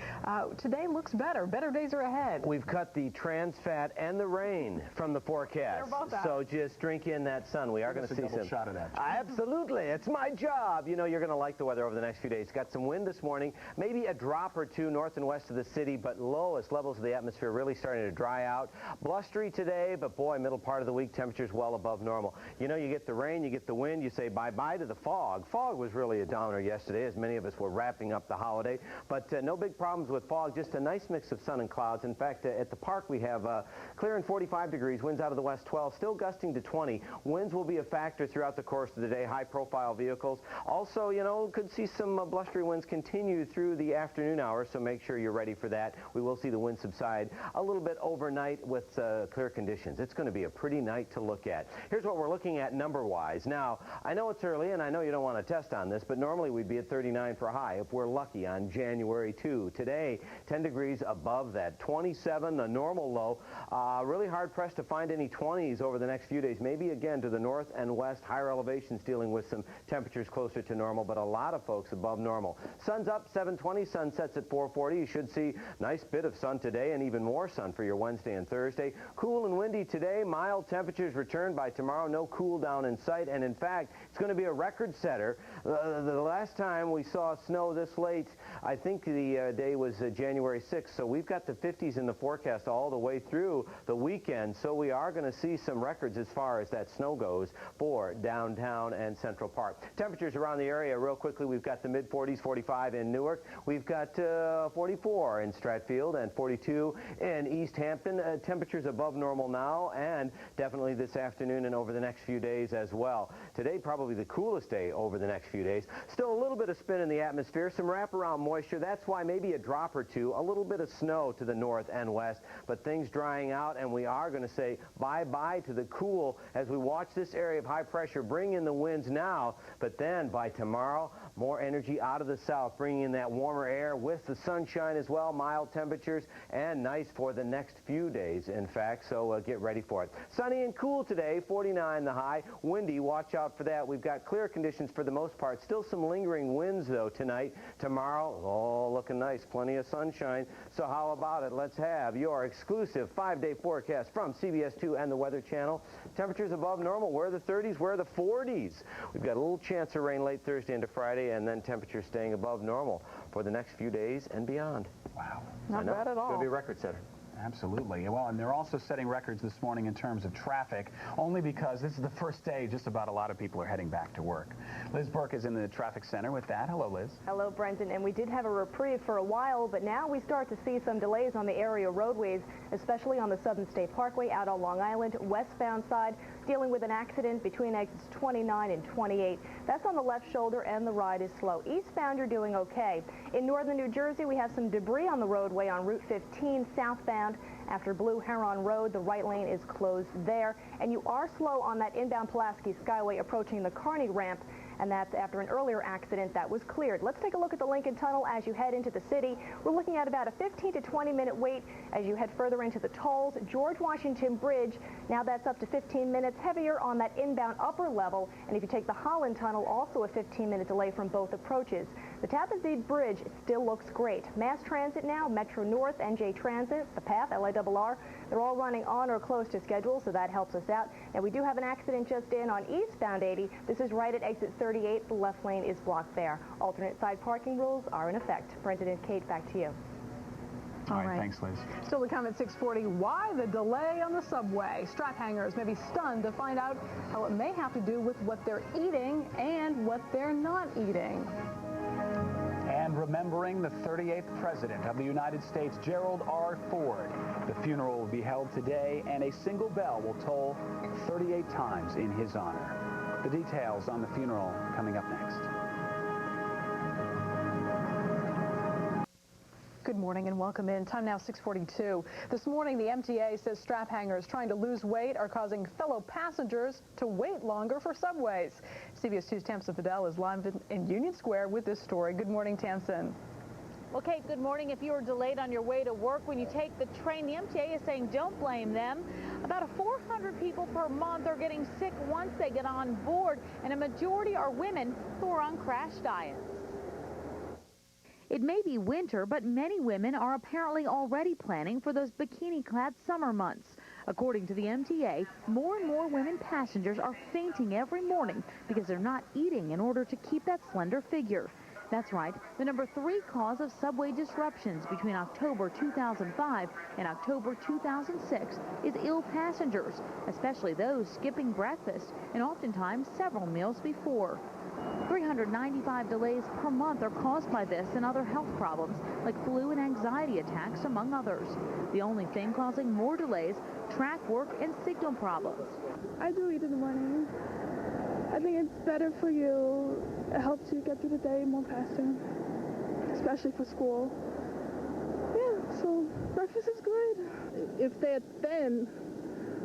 today looks better. Better days are ahead. We've cut the trans fat and the rain from the forecast. They're both out. So just drink in that sun. We are going to see some shot of that. Absolutely. It's my job. You know, you're going to like the weather over the next few days. Got some wind this morning, maybe a drop or 2 north and west of the city, but lowest levels of the atmosphere really starting to dry out. Blustery today, but boy, middle part of the week, temperatures well above normal. You know, you get the rain, you get the wind, you say bye-bye to the fog. Fog was really a downer yesterday, as many of us were wrapping up the holiday, but no big problems with fog, just a nice mix of sun and clouds. In fact, at the park we have clear and 45 degrees, winds out of the west 12, still gusting to 20. Winds will be a factor throughout the course of the day, high-profile vehicles. Also, you know, could see some blustery winds continue through the afternoon hours, so make sure you're ready for that. We will see the wind subside a little bit overnight with clear conditions. It's going to be a pretty night to look at. Here's what we're looking at number-wise. Now, I know it's early, and I know you don't want to test on this, but normally we'd be at 39 for a high if we're lucky on January 2. Today, 10 degrees above that. 27, the normal low. Really hard-pressed to find any 20s over the next few days. Maybe, again, to the north and west, higher elevations dealing with some temperatures closer to normal, but a lot of folks above normal. Sun's up, 7:20. Sun sets at 4:40. You should see nice bit of sun today and even more sun for your Wednesday and Thursday. Cool and windy today. Mild temperatures return by tomorrow. No cool down in sight. And in fact, it's going to be a record setter. The last time we saw snow this late, I think the day was January 6th. So we've got the 50s in the forecast all the way through the weekend. So we are going to see some records as far as that snow goes for downtown and Central Park. Temperatures around the area real quickly. We've got the mid-40s, 45 in Newark. We've got 44 in Stratfield and 42 in East Hampton. Temperatures above normal now and definitely this afternoon and over the next few days as well. Today probably the coolest day over the next few days. Still a little bit of spin in the atmosphere, some wraparound moisture. That's why maybe a drop or 2, a little bit of snow to the north and west, but things drying out, and we are going to say bye-bye to the cool as we watch this area of high pressure bring in the winds now, but then by tomorrow, more energy out of the south, bringing in that warmer air with the sunshine as well, mild temperatures, and nice for the next few days, in fact, so get ready for it. Sunny and cool today. 49 the high. Windy, watch out for that. We've got clear conditions for the most part. Still some lingering winds, though, tonight. Tomorrow, oh, looking nice. Plenty of sunshine. So how about it? Let's have your exclusive 5-day forecast from CBS 2 and the Weather Channel. Temperatures above normal. Where are the 30s? Where are the 40s? We've got a little chance of rain late Thursday into Friday, and then temperatures staying above normal for the next few days and beyond. Wow. Not bad at all. It's going to be a record setter. Absolutely. Well, and they're also setting records this morning in terms of traffic, only because this is the first day just about a lot of people are heading back to work. Liz Burke is in the traffic center with that. Hello, Liz. Hello, Brenton. And we did have a reprieve for a while, but now we start to see some delays on the area roadways, especially on the Southern State Parkway out on Long Island, westbound side, dealing with an accident between exits 29 and 28. That's on the left shoulder, and the ride is slow. Eastbound, you're doing okay. In northern New Jersey, we have some debris on the roadway on Route 15 southbound. After Blue Heron Road, the right lane is closed there, and you are slow on that inbound Pulaski Skyway approaching the Kearney ramp, and that's after an earlier accident that was cleared. Let's take a look at the Lincoln Tunnel as you head into the city. We're looking at about a 15 to 20-minute wait as you head further into the tolls. George Washington Bridge, now that's up to 15 minutes, heavier on that inbound upper level, and if you take the Holland Tunnel, also a 15-minute delay from both approaches. The Tappan Zee Bridge still looks great. Mass transit now, Metro North, NJ Transit, the PATH, LIRR, they're all running on or close to schedule, so that helps us out. And we do have an accident just in on eastbound 80. This is right at exit 38. The left lane is blocked there. Alternate side parking rules are in effect. Brenton and Kate, back to you. All right, thanks, Liz. Still to come at 6:40, why the delay on the subway? Strap hangers may be stunned to find out how it may have to do with what they're eating and what they're not eating. And remembering the 38th President of the United States, Gerald R. Ford. The funeral will be held today, and a single bell will toll 38 times in his honor. The details on the funeral coming up next. Good morning and welcome in. Time now 6:42. This morning, the MTA says strap hangers trying to lose weight are causing fellow passengers to wait longer for subways. CBS 2's Tamsin Fidel is live in Union Square with this story. Good morning, Tamsin. Well, Kate, good morning. If you are delayed on your way to work when you take the train, the MTA is saying don't blame them. About 400 people per month are getting sick once they get on board, and a majority are women who are on crash diets. It may be winter, but many women are apparently already planning for those bikini-clad summer months. According to the MTA, more and more women passengers are fainting every morning because they're not eating in order to keep that slender figure. That's right, the number 3 cause of subway disruptions between October 2005 and October 2006 is ill passengers, especially those skipping breakfast and oftentimes several meals before. 395 delays per month are caused by this and other health problems like flu and anxiety attacks, among others. The only thing causing more delays, track work and signal problems. I do eat in the morning. I think it's better for you. It helps you get through the day more faster, especially for school. Yeah, so breakfast is good. If they're thin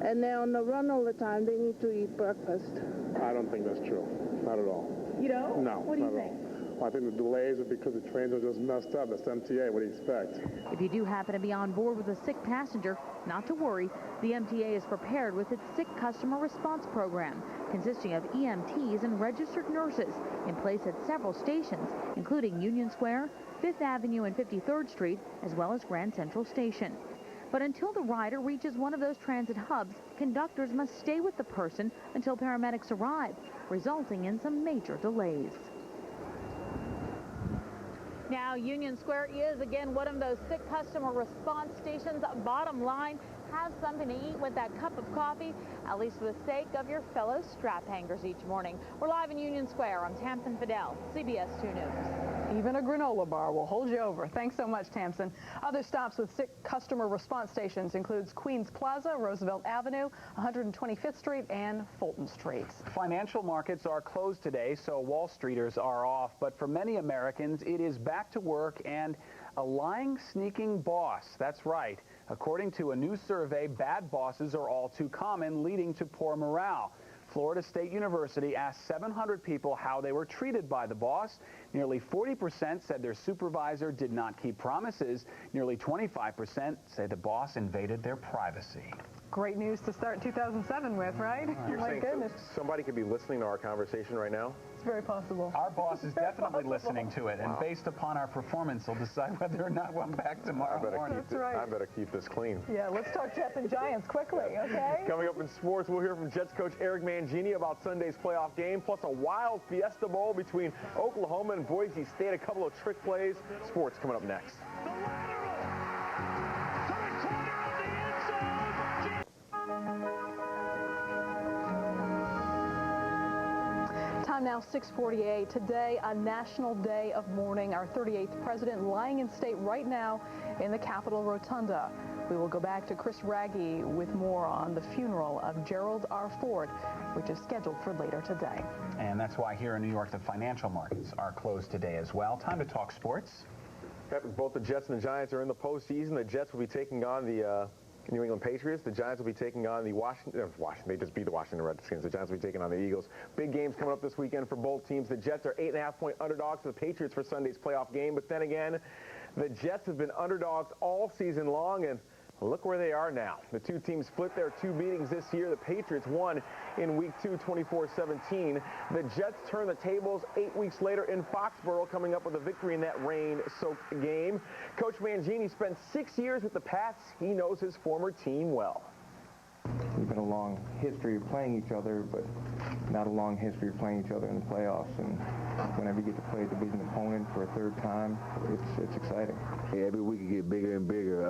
and they're on the run all the time, they need to eat breakfast. I don't think that's true. Not at all. You don't? No. What do you think? I think the delays are because the trains are just messed up. That's MTA. What do you expect? If you do happen to be on board with a sick passenger, not to worry. The MTA is prepared with its Sick Customer Response Program, consisting of EMTs and registered nurses in place at several stations, including Union Square, 5th Avenue and 53rd Street, as well as Grand Central Station. But until the rider reaches one of those transit hubs, conductors must stay with the person until paramedics arrive, resulting in some major delays. Now, Union Square is again one of those sick customer response stations. Bottom line, have something to eat with that cup of coffee, at least for the sake of your fellow strap hangers each morning. We're live in Union Square. I'm Tamsin Fidel, CBS 2 News. Even a granola bar will hold you over. Thanks so much, Tamsin. Other stops with sick customer response stations includes Queens Plaza, Roosevelt Avenue, 125th Street, and Fulton Street. Financial markets are closed today, so Wall Streeters are off. But for many Americans, it is back to work and a lying, sneaking boss. That's right. According to a new survey, bad bosses are all too common, leading to poor morale. Florida State University asked 700 people how they were treated by the boss. Nearly 40% said their supervisor did not keep promises. Nearly 25% say the boss invaded their privacy. Great news to start 2007 with, right? You're My saying goodness. somebody could be listening to our conversation right now? It's very possible. Our boss is definitely listening to it, and based upon our performance, he'll decide whether or not we're back tomorrow morning. I better keep this clean. Yeah, let's talk Jets and Giants quickly, okay? Coming up in sports, we'll hear from Jets coach Eric Mangini about Sunday's playoff game, plus a wild Fiesta Bowl between Oklahoma and Boise State, a couple of trick plays. Sports coming up next. Time now 6:48. Today, a national day of mourning. Our 38th president lying in state right now in the Capitol Rotunda. We will go back to Chris Raggi with more on the funeral of Gerald R. Ford, which is scheduled for later today. And that's why here in New York, the financial markets are closed today as well. Time to talk sports. Both the Jets and the Giants are in the postseason. The Jets will be taking on the New England Patriots. The Giants will be taking on the Washington. They just beat the Washington Redskins. The Giants will be taking on the Eagles. Big games coming up this weekend for both teams. The Jets are 8.5-point underdogs to the Patriots for Sunday's playoff game. But then again, the Jets have been underdogs all season long, and look where they are now. The two teams split their two meetings this year. The Patriots won in Week 2, 24-17. The Jets turn the tables 8 weeks later in Foxborough, coming up with a victory in that rain-soaked game. Coach Mangini spent 6 years with the Pats. He knows his former team well. We've had a long history of playing each other, but not a long history of playing each other in the playoffs. And whenever you get to play a division opponent for a third time, it's exciting. Yeah, every week it gets bigger and bigger.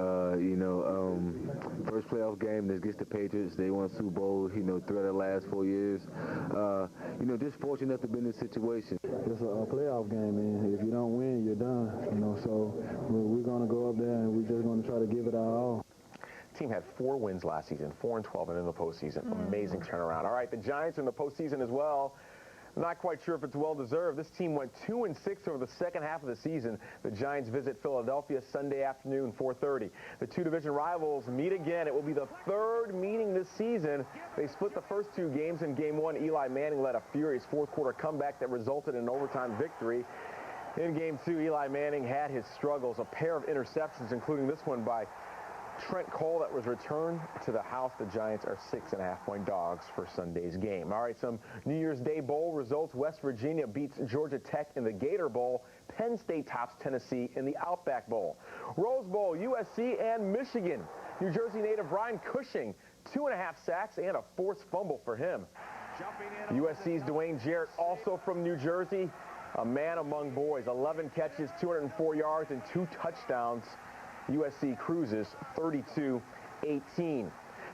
First playoff game against the Patriots. They won Super Bowl, throughout the last 4 years. Just fortunate enough to be in this situation. It's a playoff game, and if you don't win, you're done. So we're going to go up there, and we're just going to try to give it our all. Team had 4 wins last season, 4-12, and in the postseason. Amazing turnaround. All right, the Giants are in the postseason as well. Not quite sure if it's well-deserved. This team went 2-6 over the second half of the season. The Giants visit Philadelphia Sunday afternoon, 4:30. The two division rivals meet again. It will be the third meeting this season. They split the first 2 games. In Game 1, Eli Manning led a furious fourth-quarter comeback that resulted in an overtime victory. In Game 2, Eli Manning had his struggles, a pair of interceptions, including this one by Trent Cole that was returned to the house. The Giants are 6.5-point dogs for Sunday's game. All right, some New Year's Day Bowl results. West Virginia beats Georgia Tech in the Gator Bowl. Penn State tops Tennessee in the Outback Bowl. Rose Bowl, USC and Michigan. New Jersey native Brian Cushing, 2.5 sacks and a forced fumble for him. USC's Dwayne Jarrett, also from New Jersey, a man among boys. 11 catches, 204 yards, and 2 touchdowns. USC cruises 32-18.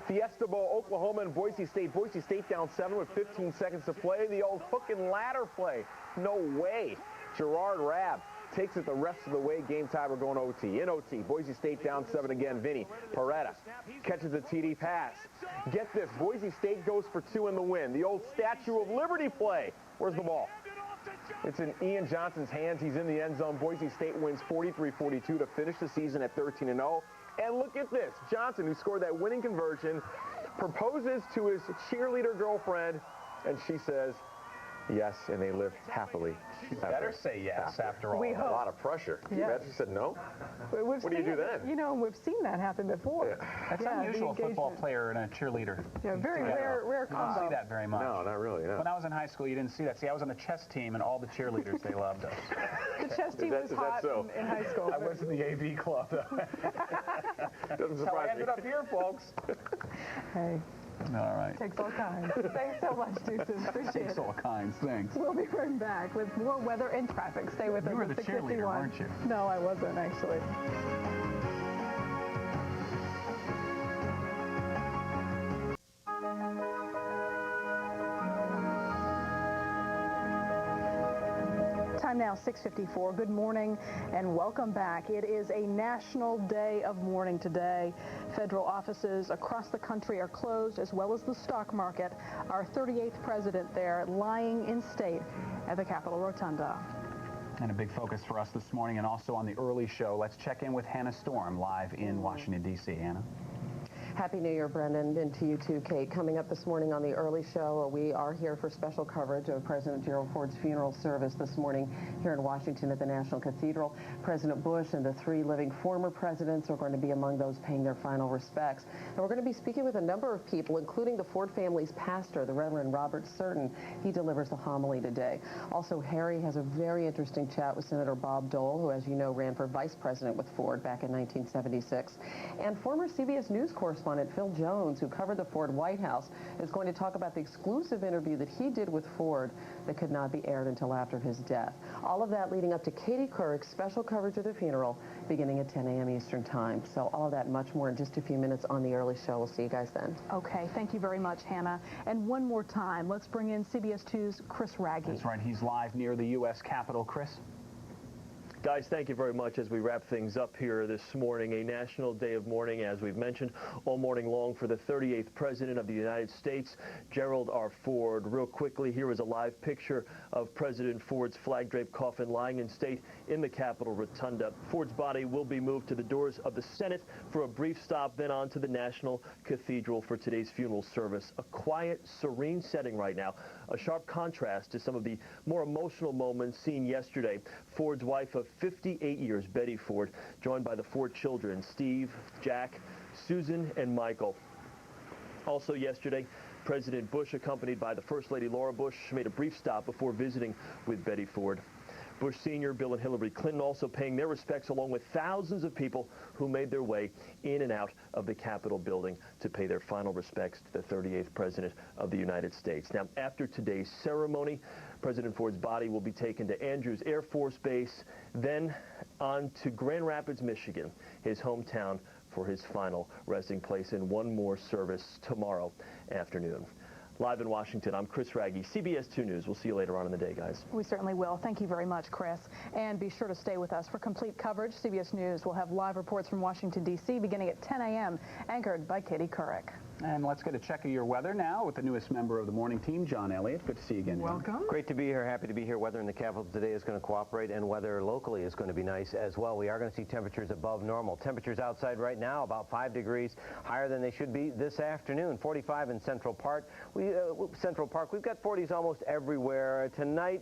Fiesta Bowl, Oklahoma and Boise State. Boise State down 7 with 15 seconds to play. The old hook and ladder play. No way. Gerard Rabb takes it the rest of the way. Game time, we're going OT. In OT, Boise State down 7 again. Vinny Peretta catches a TD pass. Get this, Boise State goes for 2 in the win. The old Statue of Liberty play. Where's the ball? It's in Ian Johnson's hands. He's in the end zone. Boise State wins 43-42 to finish the season at 13-0. And look at this. Johnson, who scored that winning conversion, proposes to his cheerleader girlfriend, and she says yes, and they live happily. You better say yes after all. We hope. A lot of pressure. Can you imagine she said no? What do you do then? We've seen that happen before. Yeah. That's unusual, a football player and a cheerleader. Yeah, very rare combo. You don't see that very much. No, not really, no. When I was in high school, you didn't see that. See, I was on the chess team, and all the cheerleaders, they loved us. The chess team was hot in high school. I was in the AV club, though. Doesn't surprise me. That's how I ended up here, folks. Hey. All right. Takes all kinds. Thanks so much, Deuces. Appreciate it. Takes all kinds. Thanks. We'll be right back with more weather and traffic. Stay with us. You were the cheerleader, weren't you? No, I wasn't, actually. Time now 6:54. Good morning and welcome back. It is a national day of mourning today. Federal offices across the country are closed, as well as the stock market. Our 38th president there lying in state at the Capitol Rotunda. And a big focus for us this morning and also on the early show. Let's check in with Hannah Storm live in Washington, D.C. Hannah. Happy New Year, Brendan, and to you too, Kate. Coming up this morning on the early show, we are here for special coverage of President Gerald Ford's funeral service this morning here in Washington at the National Cathedral. President Bush and the 3 living former presidents are going to be among those paying their final respects. And we're going to be speaking with a number of people, including the Ford family's pastor, the Reverend Robert Surton. He delivers the homily today. Also, Harry has a very interesting chat with Senator Bob Dole, who, as you know, ran for vice president with Ford back in 1976. And former CBS News correspondent Phil Jones, who covered the Ford White House, is going to talk about the exclusive interview that he did with Ford that could not be aired until after his death. All of that leading up to Katie Couric's special coverage of the funeral beginning at 10 a.m. Eastern Time. So all of that and much more in just a few minutes on the early show. We'll see you guys then. Okay, thank you very much, Hannah. And one more time, let's bring in CBS 2's Chris Raggi. That's right, he's live near the U.S. Capitol. Chris? Guys, thank you very much as we wrap things up here this morning. A national day of mourning, as we've mentioned, all morning long for the 38th President of the United States, Gerald R. Ford. Real quickly, here is a live picture of President Ford's flag-draped coffin lying in state in the Capitol Rotunda. Ford's body will be moved to the doors of the Senate for a brief stop, then on to the National Cathedral for today's funeral service. A quiet, serene setting right now, a sharp contrast to some of the more emotional moments seen yesterday. Ford's wife of 58 years, Betty Ford, joined by the 4 children, Steve, Jack, Susan, and Michael. Also yesterday, President Bush, accompanied by the First Lady Laura Bush, made a brief stop before visiting with Betty Ford. Bush Sr., Bill and Hillary Clinton also paying their respects, along with thousands of people who made their way in and out of the Capitol building to pay their final respects to the 38th President of the United States. Now, after today's ceremony, President Ford's body will be taken to Andrews Air Force Base, then on to Grand Rapids, Michigan, his hometown, for his final resting place in one more service tomorrow afternoon. Live in Washington, I'm Chris Raggi, CBS 2 News. We'll see you later on in the day, guys. We certainly will. Thank you very much, Chris. And be sure to stay with us for complete coverage. CBS News will have live reports from Washington, D.C. beginning at 10 a.m., anchored by Katie Couric. And let's get a check of your weather now with the newest member of the morning team, John Elliot. Good to see you again, John. Welcome. Great to be here. Happy to be here. Weather in the capital today is going to cooperate, and weather locally is going to be nice as well. We are going to see temperatures above normal. Temperatures outside right now about 5 degrees higher than they should be this afternoon. 45 in Central Park. We've got 40s almost everywhere. Tonight,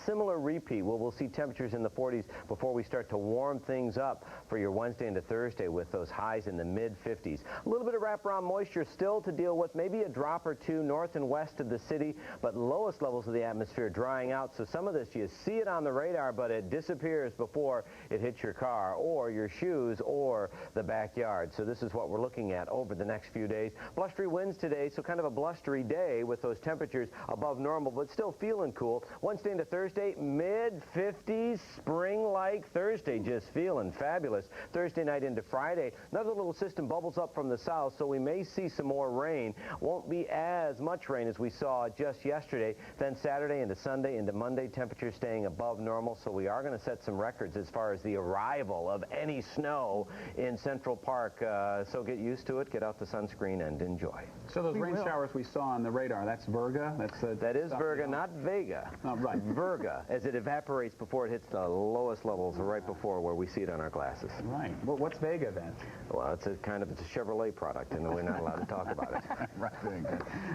similar repeat. We'll see temperatures in the 40s before we start to warm things up for your Wednesday into Thursday with those highs in the mid-50s. A little bit of wraparound moisture still to deal with, maybe a drop or two north and west of the city, but lowest levels of the atmosphere drying out. So some of this, you see it on the radar, but it disappears before it hits your car or your shoes or the backyard. So this is what we're looking at over the next few days. Blustery winds today, so kind of a blustery day with those temperatures above normal, but still feeling cool. Wednesday into Thursday, mid-50s, spring-like. Thursday, just feeling fabulous. Thursday night into Friday, another little system bubbles up from the south, so we may see some more rain. Won't be as much rain as we saw just yesterday. Then Saturday into Sunday into Monday, temperatures staying above normal, so we are going to set some records as far as the arrival of any snow in Central Park. So get used to it, get out the sunscreen, and enjoy. So those rain showers we saw on the radar, that's Virga? That is Virga, not Vega. Oh, right. Virga, as it evaporates before it hits the lowest levels right before where we see it on our glasses. Right. Well, what's Vega then? Well, it's a Chevrolet product, and we're not allowed to talk about it. Right.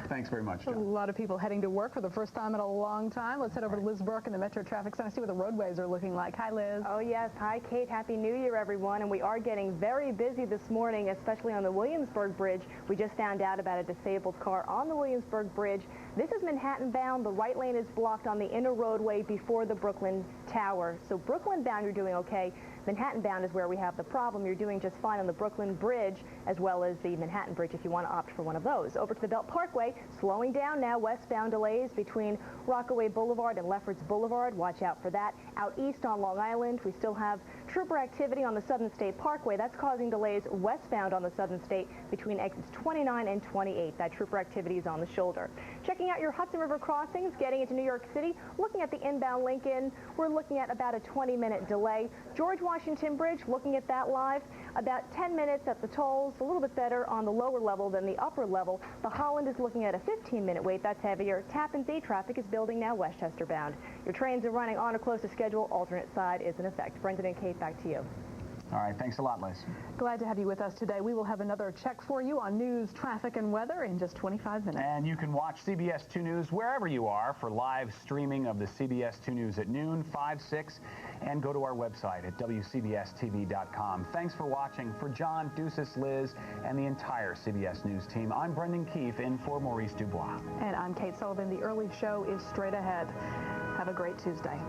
Thanks very much, John. A lot of people heading to work for the first time in a long time. Let's head over to Liz Burke in the Metro Traffic Center, see what the roadways are looking like. Hi, Liz. Oh, yes. Hi, Kate. Happy New Year, everyone. And we are getting very busy this morning, especially on the Williamsburg Bridge. We just found out about a disabled car on the Williamsburg Bridge. This is Manhattan bound. The right lane is blocked on the inner roadway before the Brooklyn Tower. So Brooklyn bound, you're doing okay. Manhattan bound is where we have the problem. You're doing just fine on the Brooklyn Bridge as well as the Manhattan Bridge if you want to opt for one of those. Over to the Belt Parkway, slowing down now. Westbound delays between Rockaway Boulevard and Lefferts Boulevard. Watch out for that. Out east on Long Island, we still have trooper activity on the Southern State Parkway. That's causing delays westbound on the Southern State between exits 29 and 28. That trooper activity is on the shoulder. Checking out your Hudson River crossings, getting into New York City, looking at the inbound Lincoln, we're looking at about a 20-minute delay. George Washington Bridge, looking at that live, about 10 minutes at the tolls, a little bit better on the lower level than the upper level. The Holland is looking at a 15-minute wait. That's heavier. Tappan Zee traffic is building now Westchester bound. Your trains are running on or close to schedule. Alternate side is in effect. Brendan and Kate, back to you. All right, thanks a lot, Liz. Glad to have you with us today. We will have another check for you on news, traffic, and weather in just 25 minutes. And you can watch CBS 2 News wherever you are for live streaming of the CBS 2 News at noon, 5, 6, and go to our website at WCBS-TV.com. Thanks for watching. For John, Deuces, Liz, and the entire CBS News team, I'm Brendan Keefe in for Maurice Dubois. And I'm Kate Sullivan. The early show is straight ahead. Have a great Tuesday.